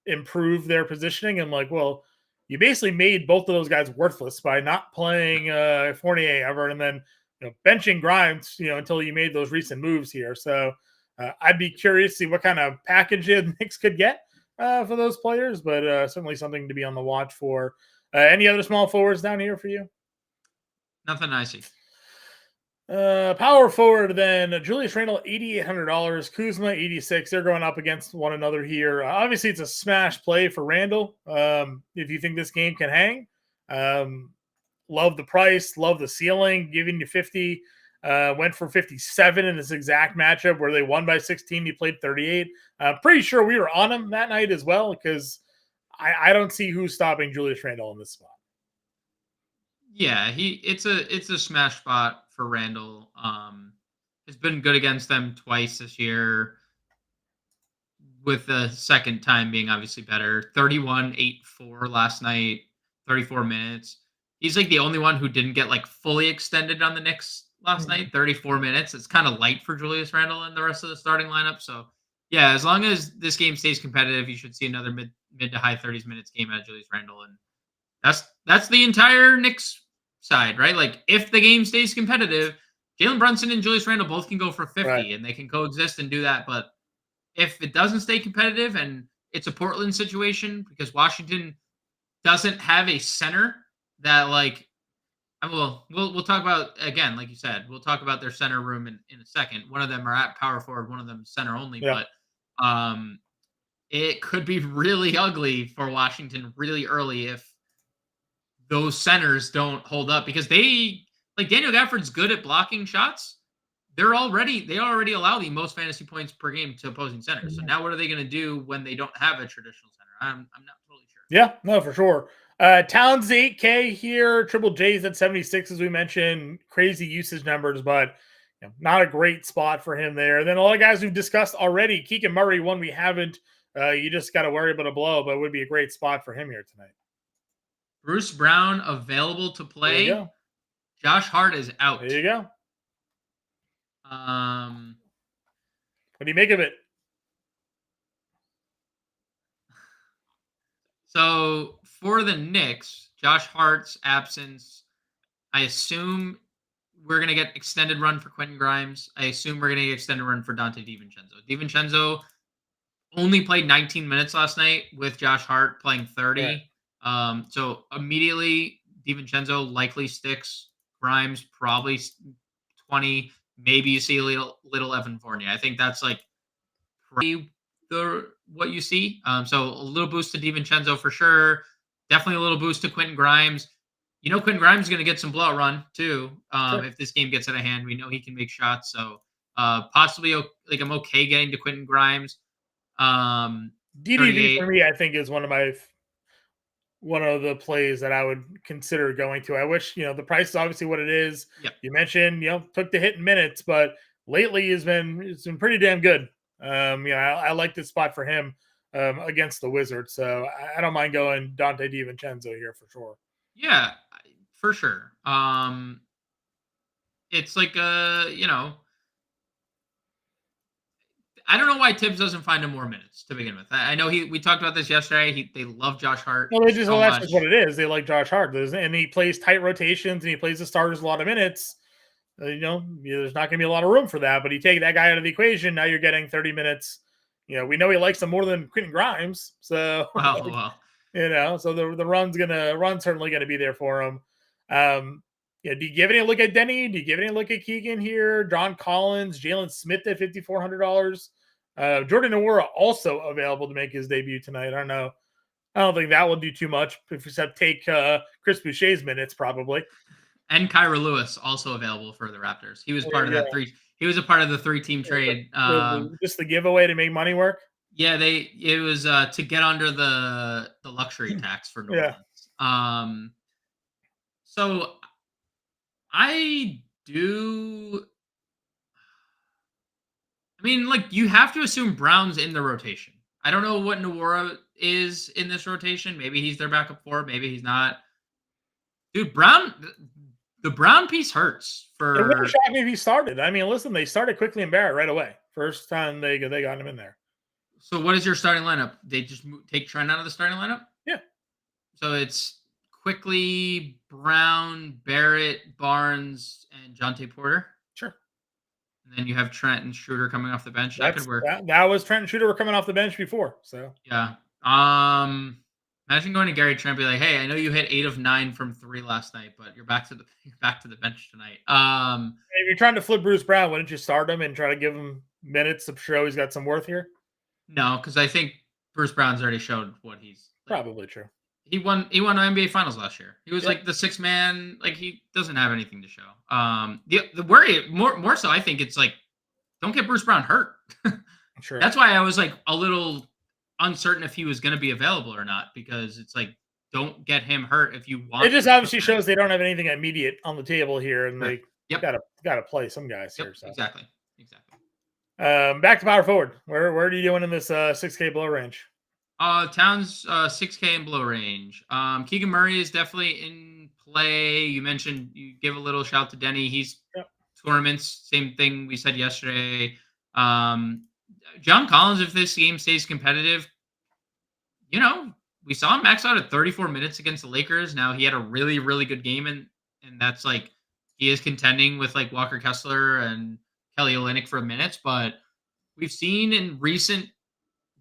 improve their positioning. I'm like, well, you basically made both of those guys worthless by not playing Fournier ever, and then benching Grimes, until you made those recent moves here. So I'd be curious to see what kind of package the Knicks could get for those players, but certainly something to be on the watch for. Any other small forwards down here for you? Nothing I see. Power forward then Julius Randle, $8,800, Kuzma, 86. They're going up against one another here. Obviously, it's a smash play for Randle. If you think this game can hang, love the price, love the ceiling, giving you 50. Went for 57 in this exact matchup where they won by 16. He played 38. Pretty sure we were on him that night as well because I don't see who's stopping Julius Randle in this spot. Yeah, it's a smash spot for Randle. It's been good against them twice this year, with the second time being obviously better. 31, 8-4 last night, 34 minutes. He's like the only one who didn't get like fully extended on the Knicks last night, 34 minutes. It's kind of light for Julius Randle and the rest of the starting lineup. So yeah, as long as this game stays competitive, you should see another mid to high 30s minutes game out of Julius Randle. And that's the entire Knicks side, right? Like if the game stays competitive, Jalen Brunson and Julius Randle both can go for 50 and they can coexist and do that. But if it doesn't stay competitive and it's a Portland situation because Washington doesn't have a center that like, we'll talk about, again, like you said, we'll talk about their center room in a second. One of them are at power forward, one of them center only, but it could be really ugly for Washington really early if those centers don't hold up, because they like Daniel Gafford's good at blocking shots. They already allow the most fantasy points per game to opposing centers. So now what are they going to do when they don't have a traditional center? I'm not totally sure. Yeah, no, for sure. Towns 8K here, Triple J's at 76, as we mentioned. Crazy usage numbers, but not a great spot for him there. And then a lot of guys we've discussed already. Keegan Murray, one we haven't. You just got to worry about a blow, but it would be a great spot for him here tonight. Bruce Brown available to play. There you go. Josh Hart is out. There you go. What do you make of it? So for the Knicks, Josh Hart's absence, I assume we're going to get extended run for Quentin Grimes. I assume we're going to get extended run for Dante DiVincenzo. DiVincenzo only played 19 minutes last night with Josh Hart playing 30. Right. So immediately DiVincenzo likely sticks. Grimes probably 20. Maybe you see a little Evan Fournier. I think that's like what you see. So a little boost to DiVincenzo for sure. Definitely a little boost to Quentin Grimes. Quentin Grimes is going to get some blowout run too. Sure. If this game gets out of hand, we know he can make shots. So possibly like I'm okay getting to Quentin Grimes. DDD for me, I think, is one of the plays that I would consider going to. I wish, the price is obviously what it is. Yep. You mentioned, took the hit in minutes, but lately it's been pretty damn good. I like this spot for him against the Wizards. So I don't mind going Dante DiVincenzo here for sure. Yeah, for sure. It's like, I don't know why Tibbs doesn't find him more minutes to begin with. I know we talked about this yesterday. They love Josh Hart. Well, that's just what it is. They like Josh Hart, and he plays tight rotations and he plays the starters a lot of minutes. There's not going to be a lot of room for that. But you take that guy out of the equation, now you're getting 30 minutes. We know he likes him more than Quentin Grimes. So, well. So the run's certainly going to be there for him. Do you give any look at Denny? Do you give any look at Keegan here? John Collins, Jalen Smith at $5,400. Jordan Nwora also available to make his debut tonight. I don't think that will do too much, except take Chris Boucher's minutes probably. And Kyra Lewis also available for the Raptors. He was part of that three. He was a part of the 3-team trade. Just the giveaway to make money work. Yeah, it was to get under the luxury tax for New Yeah. Orleans. So I do. I mean, like you have to assume Brown's in the rotation. I don't know what Nwora is in this rotation. Maybe he's their backup four. Maybe he's not. Dude, the Brown piece hurts It wouldn't for. shock me if he started. I mean, listen, they started quickly and Barrett right away. First time they got him in there. So what is your starting lineup? They just take Trent out of the starting lineup? Yeah. So it's quickly Brown, Barrett, Barnes, and Jonte Porter. Sure. And then you have Trent and Schroeder coming off the bench. That could work. That was Trent and Schroeder were coming off the bench before. So Yeah. Imagine going to Gary Trent and be like, "Hey, I know you hit 8 of 9 from 3 last night, but you're back to the bench tonight." if you're trying to flip Bruce Brown, wouldn't you start him and try to give him minutes to show he's got some worth here? No, because I think Bruce Brown's already showed what he's like. Probably true. He won NBA Finals last year. He was like the 6th man. Like he doesn't have anything to show. The worry more so, I think it's like, don't get Bruce Brown hurt. Sure. That's why I was like a little uncertain if he was going to be available or not, because it's like, don't get him hurt if you want. It just obviously shows they don't have anything immediate on the table here, and they gotta play some guys here. So. Exactly. Back to power forward. Where are you doing in this 6K below range? Towns 6K and below range. Keegan Murray is definitely in play. You mentioned you give a little shout to Denny. He's tournaments. Same thing we said yesterday. John Collins, if this game stays competitive, we saw him max out at 34 minutes against the Lakers. Now he had a really, really good game, and that's like he is contending with like Walker Kessler and Kelly Olynyk for minutes. But we've seen in recent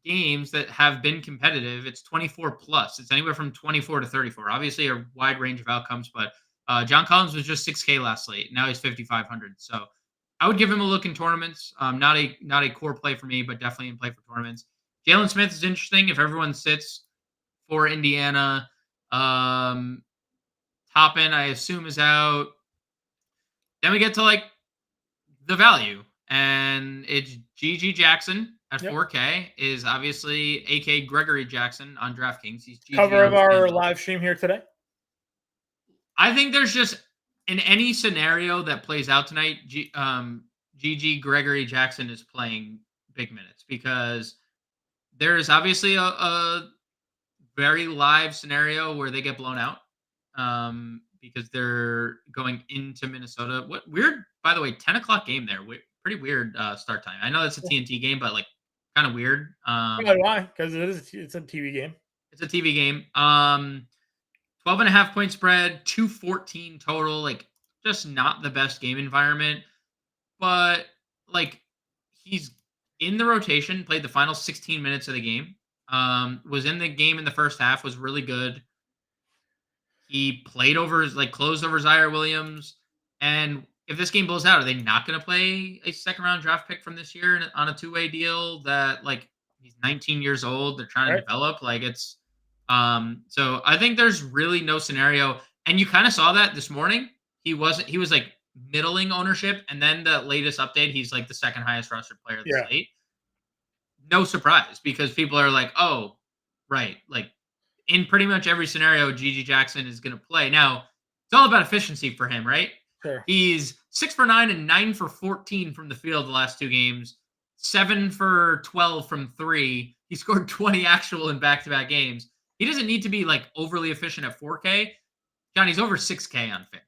games that have been competitive, it's 24 plus. It's anywhere from 24 to 34. Obviously, a wide range of outcomes, but John Collins was just 6K last slate. Now he's 5,500. So I would give him a look in tournaments. Not a core play for me, but definitely in play for tournaments. Jalen Smith is interesting if everyone sits for Indiana. Toppin, I assume, is out. Then we get to like the value, and it's GG Jackson at 4K is obviously AK Gregory Jackson on DraftKings. He's GG cover of our live stream here today. I think there's just in any scenario that plays out tonight, GG Gregory Jackson is playing big minutes because there's obviously a very live scenario where they get blown out because they're going into Minnesota. What weird, by the way, 10 o'clock game there. Pretty weird start time. I know it's a TNT game, but like kind of weird. Why? Because it's a TV game. It's a TV game. 12.5 point spread, 214 total. Like just not the best game environment, but like he's in the rotation. Played the final 16 minutes of the game. Was in the game in the first half. Was really good. He played closed over Zaire Williams. And if this game blows out, are they not going to play a second round draft pick from this year on a 2-way deal that like he's 19 years old? They're trying to develop. Like it's, so I think there's really no scenario. And you kind of saw that this morning. He was like middling ownership. And then the latest update, he's like the second highest rostered player of the slate. No surprise because people are like, oh, right. Like in pretty much every scenario, GG Jackson is going to play. Now it's all about efficiency for him, right? Sure. He's 6 for 9 and 9 for 14 from the field the last 2 games, 7 for 12 from 3. He scored 20 actual in back-to-back games. He doesn't need to be like overly efficient at 4K. John, he's over 6K on FanDuel.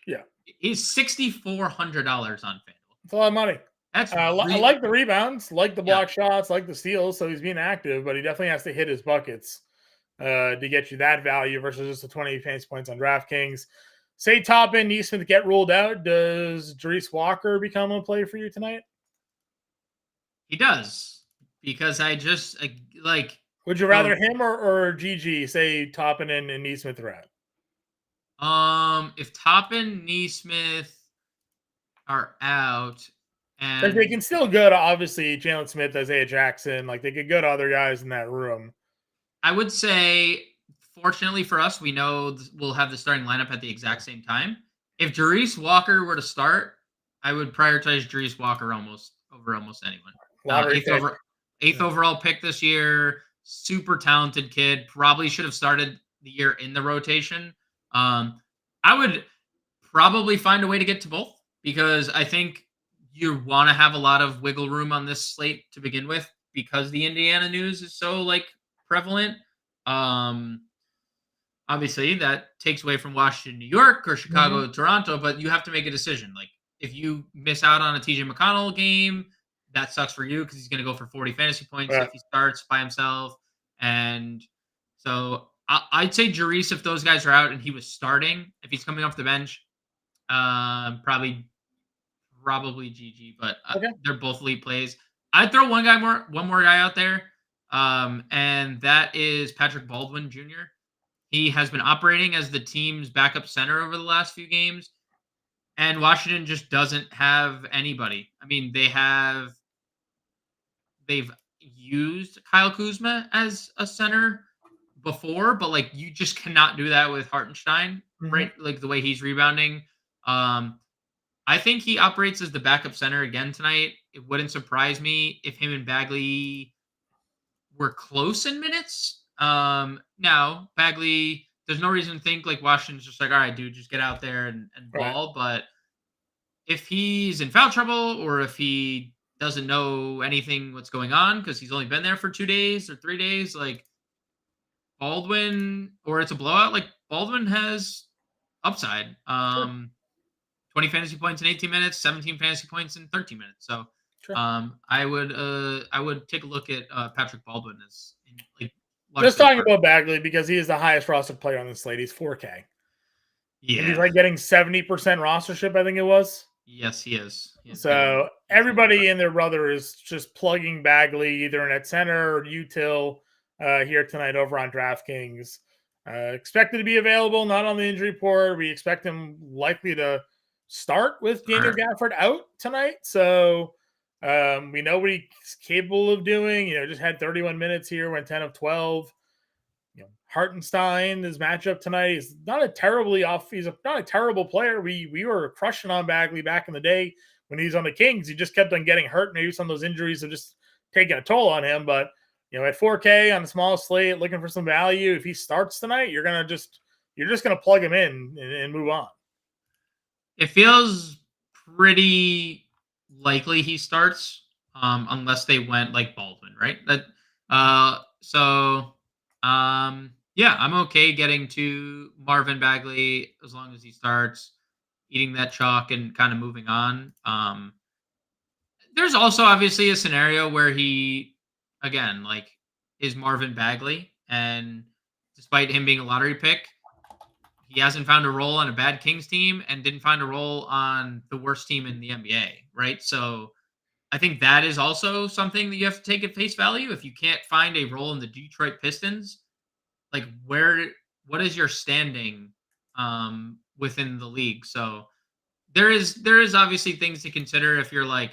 Yeah. He's $6,400 on FanDuel. It's a lot of money. That's I like the rebounds, like the block shots, like the steals. So he's being active, but he definitely has to hit his buckets to get you that value versus just the 20 fantasy points on DraftKings. Say Toppin, Neesmith get ruled out. Does Jerice Walker become a play for you tonight? He does because I just like. Would you rather him or GG? Say Toppin and Neesmith are out. If Toppin, Neesmith are out, and they can still go to obviously Jalen Smith, Isaiah Jackson. Like they could go to other guys in that room. I would say, fortunately for us, we know we'll have the starting lineup at the exact same time. If Jerice Walker were to start, I would prioritize Jerice Walker over almost anyone. 8th overall pick this year. Super talented kid. Probably should have started the year in the rotation. I would probably find a way to get to both because I think you want to have a lot of wiggle room on this slate to begin with because the Indiana news is so like prevalent. Obviously, that takes away from Washington, New York, or Chicago, Toronto, but you have to make a decision. Like, if you miss out on a TJ McConnell game, that sucks for you because he's going to go for 40 fantasy points if he starts by himself. And so I'd say Jarice, if those guys are out and he was starting, if he's coming off the bench, probably GG, but they're both elite plays. I'd throw one more guy out there, and that is Patrick Baldwin Jr. He has been operating as the team's backup center over the last few games, and Washington just doesn't have anybody. I mean, they've used Kyle Kuzma as a center before, but like you just cannot do that with Hartenstein, right? Like the way he's rebounding. I think he operates as the backup center again tonight. It wouldn't surprise me if him and Bagley were close in minutes. Now Bagley, there's no reason to think like Washington's just like, all right, dude, just get out there and ball. But if he's in foul trouble or if he doesn't know anything what's going on because he's only been there for 2 days or 3 days, like Baldwin, or it's a blowout, like Baldwin has upside. 20 fantasy points in 18 minutes, 17 fantasy points in 13 minutes. So I would take a look at Patrick Baldwin as like just talking about Bagley because he is the highest rostered player on the slate. He's 4K. Yeah, and he's like getting 70% rostership, I think it was. Yes, he is. So everybody and their brother is just plugging Bagley either in at center or util here tonight over on DraftKings. Expected to be available, not on the injury report. We expect him likely to start with Daniel Gafford out tonight. So we know what he's capable of doing. Just had 31 minutes here, went 10 of 12. Hartenstein, his matchup tonight, is not a terribly off. He's not a terrible player. We were crushing on Bagley back in the day when he was on the Kings. He just kept on getting hurt. Maybe some of those injuries have just taken a toll on him. But at 4K on a small slate, looking for some value. If he starts tonight, you're just gonna plug him in and move on. It feels pretty likely he starts, unless they went like Baldwin, right? Yeah, I'm okay getting to Marvin Bagley as long as he starts eating that chalk and kind of moving on. There's also obviously a scenario where he, again, like is Marvin Bagley, and despite him being a lottery pick, he hasn't found a role on a bad Kings team and didn't find a role on the worst team in the NBA, right? So I think that is also something that you have to take at face value. If you can't find a role in the Detroit Pistons, like what is your standing within the league? So there is obviously things to consider if you're like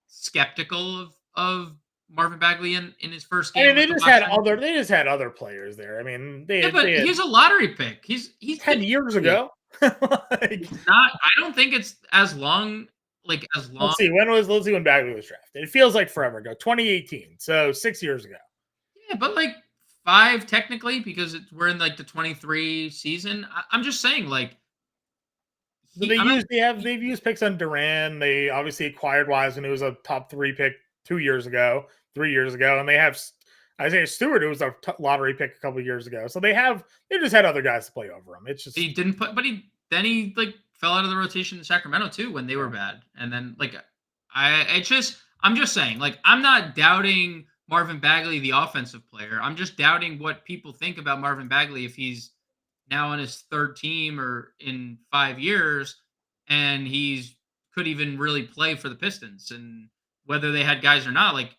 skeptical of Marvin Bagley in his first game. I mean, they just had other players there. I mean, he's a lottery pick. He's 10 years ago. I don't think it's as long. Let's see when Bagley was drafted. It feels like forever ago. 2018. So 6 years ago. Yeah, but like 5 technically because we're in like the 23 season. I'm just saying like they've used picks on Duran. They obviously acquired Wiseman, who was a top 3 pick 3 years ago, and they have Isaiah Stewart, who was a lottery pick a couple of years ago. So they just had other guys to play over him. It's just he didn't put, but he like fell out of the rotation in Sacramento too when they were bad, and then like I'm just saying like I'm not doubting Marvin Bagley, the offensive player. I'm just doubting what people think about Marvin Bagley if he's now on his 3rd team or in 5 years, and could even really play for the Pistons, and whether they had guys or not. Like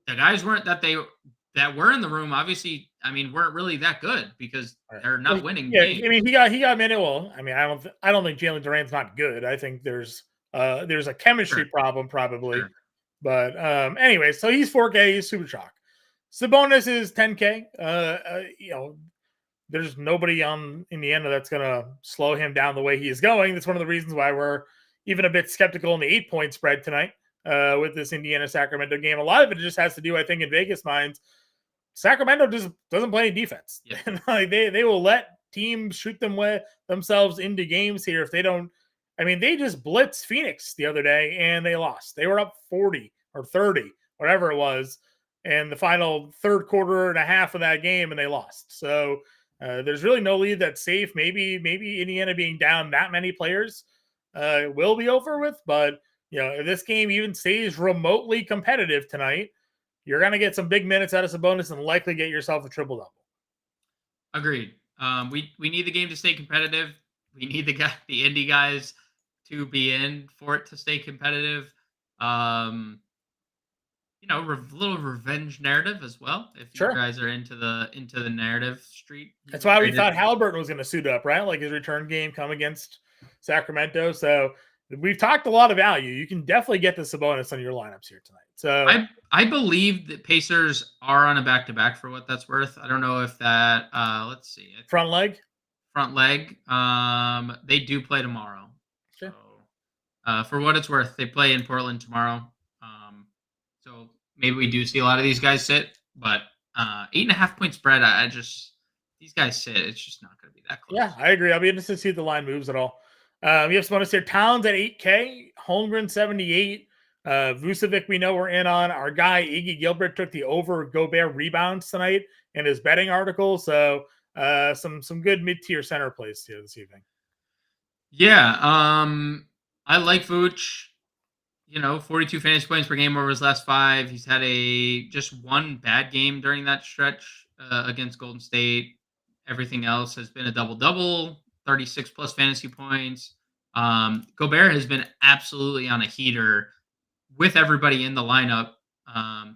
the guys that were in the room, obviously, I mean, weren't really that good because they're not winning games. I mean, he got minute. Well, I mean, I don't think Jalen Duran's not good. I think there's a chemistry problem probably. Sure. But anyway, so he's 4K, he's super chalk. Sabonis is 10K. There's nobody on Indiana that's gonna slow him down the way he is going. That's one of the reasons why we're even a bit skeptical in the 8-point spread tonight. with this Indiana-Sacramento game. A lot of it just has to do, I think, in Vegas minds, Sacramento just doesn't play any defense. Yeah. Like they will let teams shoot themselves into games here if they don't. I mean, they just blitzed Phoenix the other day and they lost. They were up 40 or 30, whatever it was, in the final third quarter and a half of that game, and they lost. So there's really no lead that's safe. Maybe Indiana being down that many players will be over with, but if this game even stays remotely competitive tonight, you're going to get some big minutes out of Sabonis and likely get yourself a triple-double. Agreed. We need the game to stay competitive. We need the Indy guys to be in for it to stay competitive. Little revenge narrative as well. If you guys are into the narrative street. That's why we thought Halliburton was going to suit up, right? Like his return game come against Sacramento. So we've talked a lot of value. You can definitely get the Sabonis on your lineups here tonight. So I believe that Pacers are on a back-to-back for what that's worth. I don't know if that let's see. Front leg. They do play tomorrow. Sure. So for what it's worth, they play in Portland tomorrow. So maybe we do see a lot of these guys sit, but 8.5 point spread. These guys sit. It's just not going to be that close. Yeah, I agree. I'll be interested to see if the line moves at all. We have Sabonis here. Towns at 8K. Holmgren 78. Vucevic, we know we're in on. Our guy Iggy Gilbert took the over Gobert rebounds tonight in his betting article. So some good mid-tier center plays here this evening. Yeah, I like Vooch. 42 fantasy points per game over his last 5. He's had just one bad game during that stretch against Golden State. Everything else has been a double-double, 36 plus fantasy points. Gobert has been absolutely on a heater with everybody in the lineup.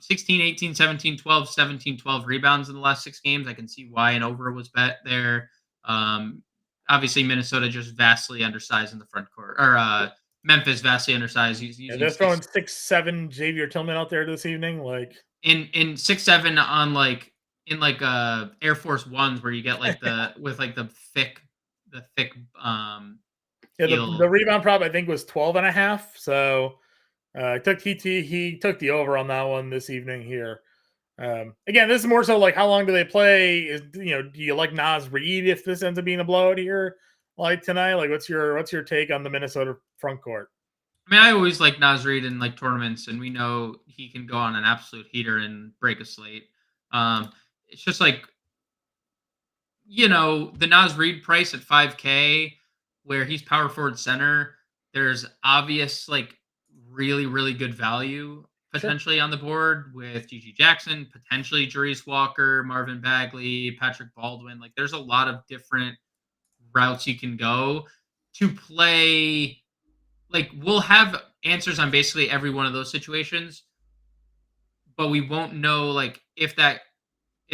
16, 18, 17, 12, 17, 12 rebounds in the last 6 games. I can see why an over was bet there. Obviously, Minnesota just vastly undersized in the front court. Or Memphis vastly undersized. They're throwing 6'7" Xavier Tillman out there this evening. Like in 6'7" on in Air Force Ones where you get the thick the rebound prop I think was 12.5. So he took the over on that one this evening here. Again, this is more so like how long do they play? Do you like Naz Reid if this ends up being a blowout here like tonight? Like what's your take on the Minnesota front court? I mean, I always like Naz Reid in tournaments, and we know he can go on an absolute heater and break a slate. It's just the Naz Reid price at 5K, where he's power forward center. There's obvious really, really good value potentially on the board with Gigi Jackson, potentially Jarice Walker, Marvin Bagley, Patrick Baldwin. There's a lot of different routes you can go to play. We'll have answers on basically every one of those situations, but we won't know if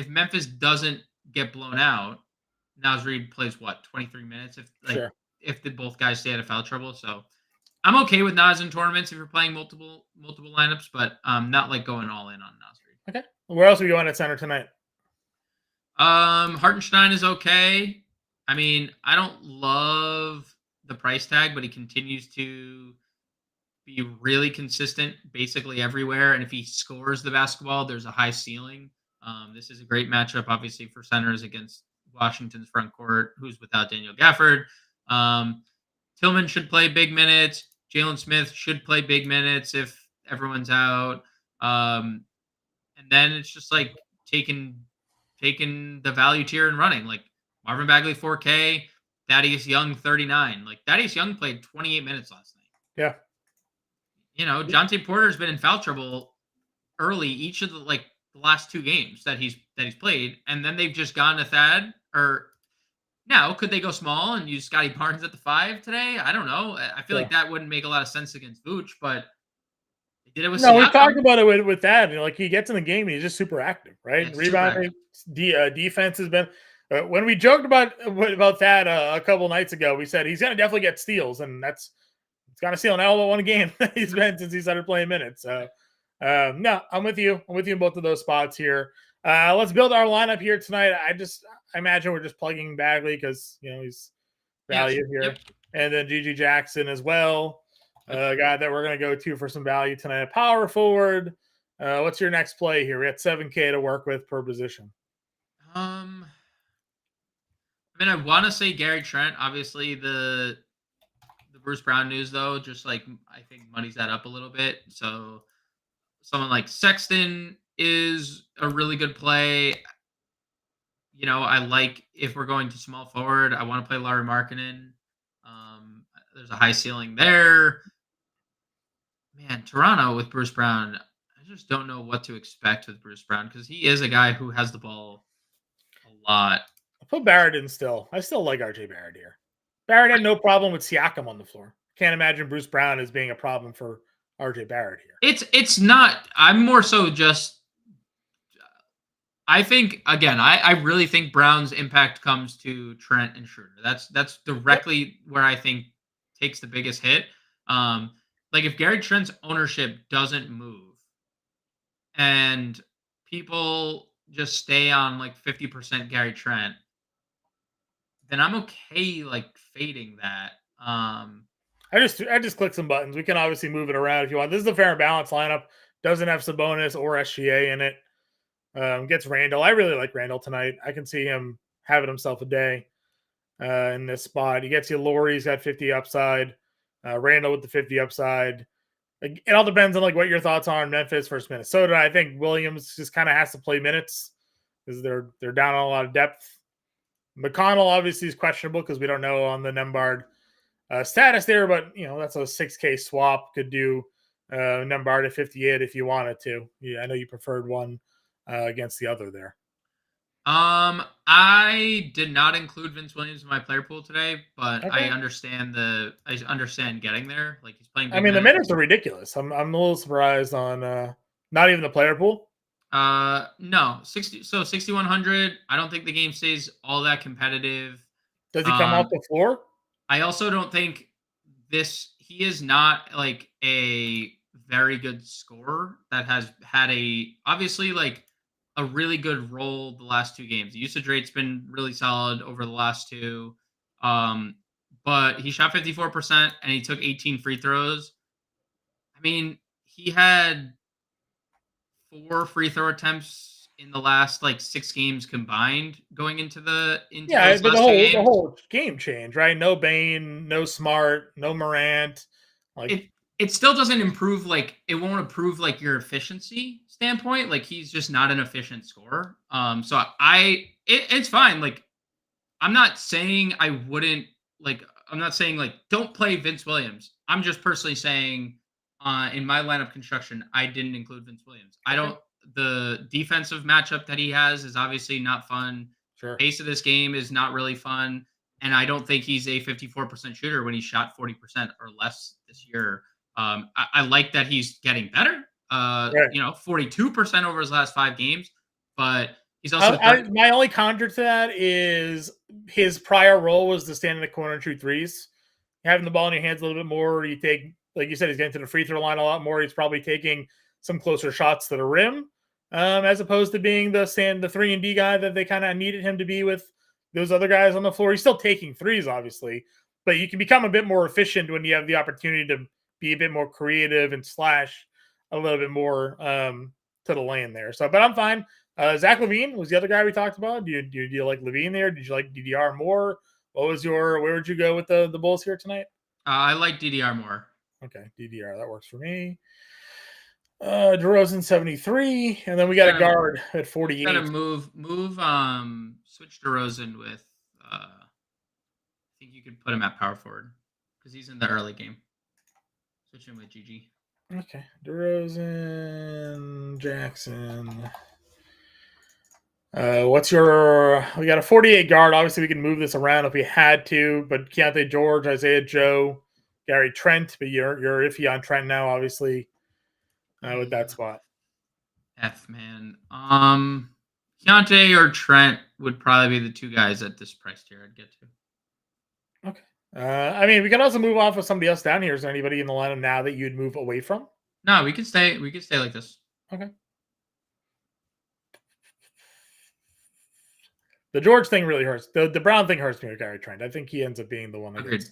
Memphis doesn't get blown out, Naz Reid plays 23 minutes if both guys stay out of foul trouble. So I'm okay with Naz in tournaments if you're playing multiple lineups, but not going all in on Naz Reid. Okay. Where else are we going at center tonight? Hartenstein is okay. I mean, I don't love the price tag, but he continues to be really consistent basically everywhere. And if he scores the basketball, there's a high ceiling. This is a great matchup, obviously, for centers against Washington's front court, who's without Daniel Gafford. Tillman should play big minutes. Jalen Smith should play big minutes if everyone's out. And then it's just taking the value tier and running. Marvin Bagley 4K, Thaddeus Young 39. Thaddeus Young played 28 minutes last night. Yeah. Jonte Porter's been in foul trouble early each of the last 2 games that he's played, and then they've just gone to Thad. Or now could they go small and use Scotty Barnes at the 5 today? I don't know. I feel like that wouldn't make a lot of sense against Vooch, but they did it with we talked about it with Thad. He gets in the game and he's just super active, right? Yeah, rebounding, defense has been. When we joked about that a couple nights ago, we said he's going to definitely get steals, and it's got to steal an all but one game he's been since he started playing minutes. So, no, I'm with you. I'm with you in both of those spots here. Let's build our lineup here tonight. I imagine we're just plugging Bagley because he's value here, and then Gigi Jackson as well. Guy that we're going to go to for some value tonight. Power forward. What's your next play here? We got 7K to work with per position. I mean, I want to say Gary Trent. Obviously, the Bruce Brown news, though, just like I think muddies that up a little bit. So someone like Sexton is a really good play. You know, I like if we're going to small forward, I want to play Larry Markkinen. There's a high ceiling there. Man, Toronto with Bruce Brown, I just don't know what to expect with Bruce Brown because he is a guy who has the ball a lot. I'll put Barrett in still. I still like RJ Barrett here. Barrett had no problem with Siakam on the floor. Can't imagine Bruce Brown as being a problem for RJ Barrett here. It's not. I'm more so just. I think again. I really think Brown's impact comes to Trent and Schroeder. That's directly where I think takes the biggest hit. Like if Gary Trent's ownership doesn't move, and people just stay on like 50% Gary Trent, then I'm okay like fading that. I just click some buttons. We can obviously move it around if you want. This is a fair and balanced lineup. Doesn't have Sabonis or SGA in it. Gets Randall. I really like Randall tonight. I can see him having himself a day in this spot. He gets you Laurie. He's got 50 upside. Randall with the 50 upside. It all depends on like what your thoughts are on Memphis versus Minnesota. I think Williams just kind of has to play minutes because they're down on a lot of depth. McConnell obviously is questionable because we don't know on the Nembhard status there, but that's a 6K swap. Could do Nembhard at 58 if you wanted to. Yeah, I know you preferred one against the other there. I did not include Vince Williams in my player pool today, but Okay. I understand getting there. Like he's playing. I mean, the minutes are ridiculous. I'm a little surprised on not even the player pool. No, 6,100. I don't think the game stays all that competitive. Does he come off the floor? I also don't think he is not like a very good scorer that has had obviously like a really good role the last two games. The usage rate's been really solid over the last two. But he shot 54% and he took 18 free throws. I mean, he had 4 free throw attempts in the last like 6 games combined going into those but last two games. The whole game changed, right? No Bane, no Smart, no Morant. Like it still doesn't improve. Like it won't improve like your efficiency standpoint. Like he's just not an efficient scorer. So it's fine. Like I'm not saying I wouldn't like. I'm not saying like don't play Vince Williams. I'm just personally saying in my lineup construction I didn't include Vince Williams. I don't. The defensive matchup that he has is obviously not fun. Sure. Pace of this game is not really fun. And I don't think he's a 54% shooter when he shot 40% or less this year. I like that he's getting better. Right. 42% over his last 5 games. But he's also my only counter to that is his prior role was to stand in the corner and shoot threes. Having the ball in your hands a little bit more, you take, like you said, he's getting to the free throw line a lot more. He's probably taking some closer shots to the rim, as opposed to being the 3-and-D guy that they kind of needed him to be with those other guys on the floor. He's still taking threes, obviously, but you can become a bit more efficient when you have the opportunity to be a bit more creative and slash a little bit more to the lane there. So, but I'm fine. Zach LaVine was the other guy we talked about. Do you like LaVine there? Did you like DDR more? Where would you go with the Bulls here tonight? I like DDR more. Okay, DDR, that works for me. DeRozan 73, and then we got a guard at 48. Gotta move switch DeRozan with I think you could put him at power forward because he's in the early game. Switch him with GG. Okay. DeRozan, Jackson. We got a 48 guard. Obviously we can move this around if we had to, but Keontae George, Isaiah Joe, Gary Trent, but you're iffy on Trent now, obviously. With that spot. F, man. Keontae or Trent would probably be the 2 guys at this price tier I'd get to. Okay. I mean, we can also move off with somebody else down here. Is there anybody in the lineup now that you'd move away from? No, we could stay like this. Okay. The George thing really hurts. The Brown thing hurts me with Gary Trent. I think he ends up being the one that gets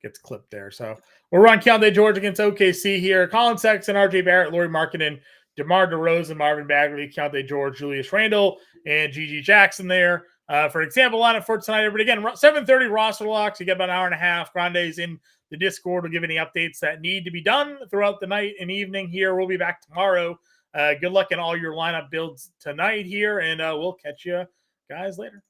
gets clipped there. So we'll run Keontae George against OKC here. Colin Sexton, RJ Barrett, Lauri Markkanen, DeMar DeRozan, Marvin Bagley, Keontae George, Julius Randle, and GG Jackson there. For example, lineup for tonight. But again, 7:30 roster locks. You get about an hour and a half. Grande's in the Discord will give any updates that need to be done throughout the night and evening here. We'll be back tomorrow. Good luck in all your lineup builds tonight here, and we'll catch you guys later.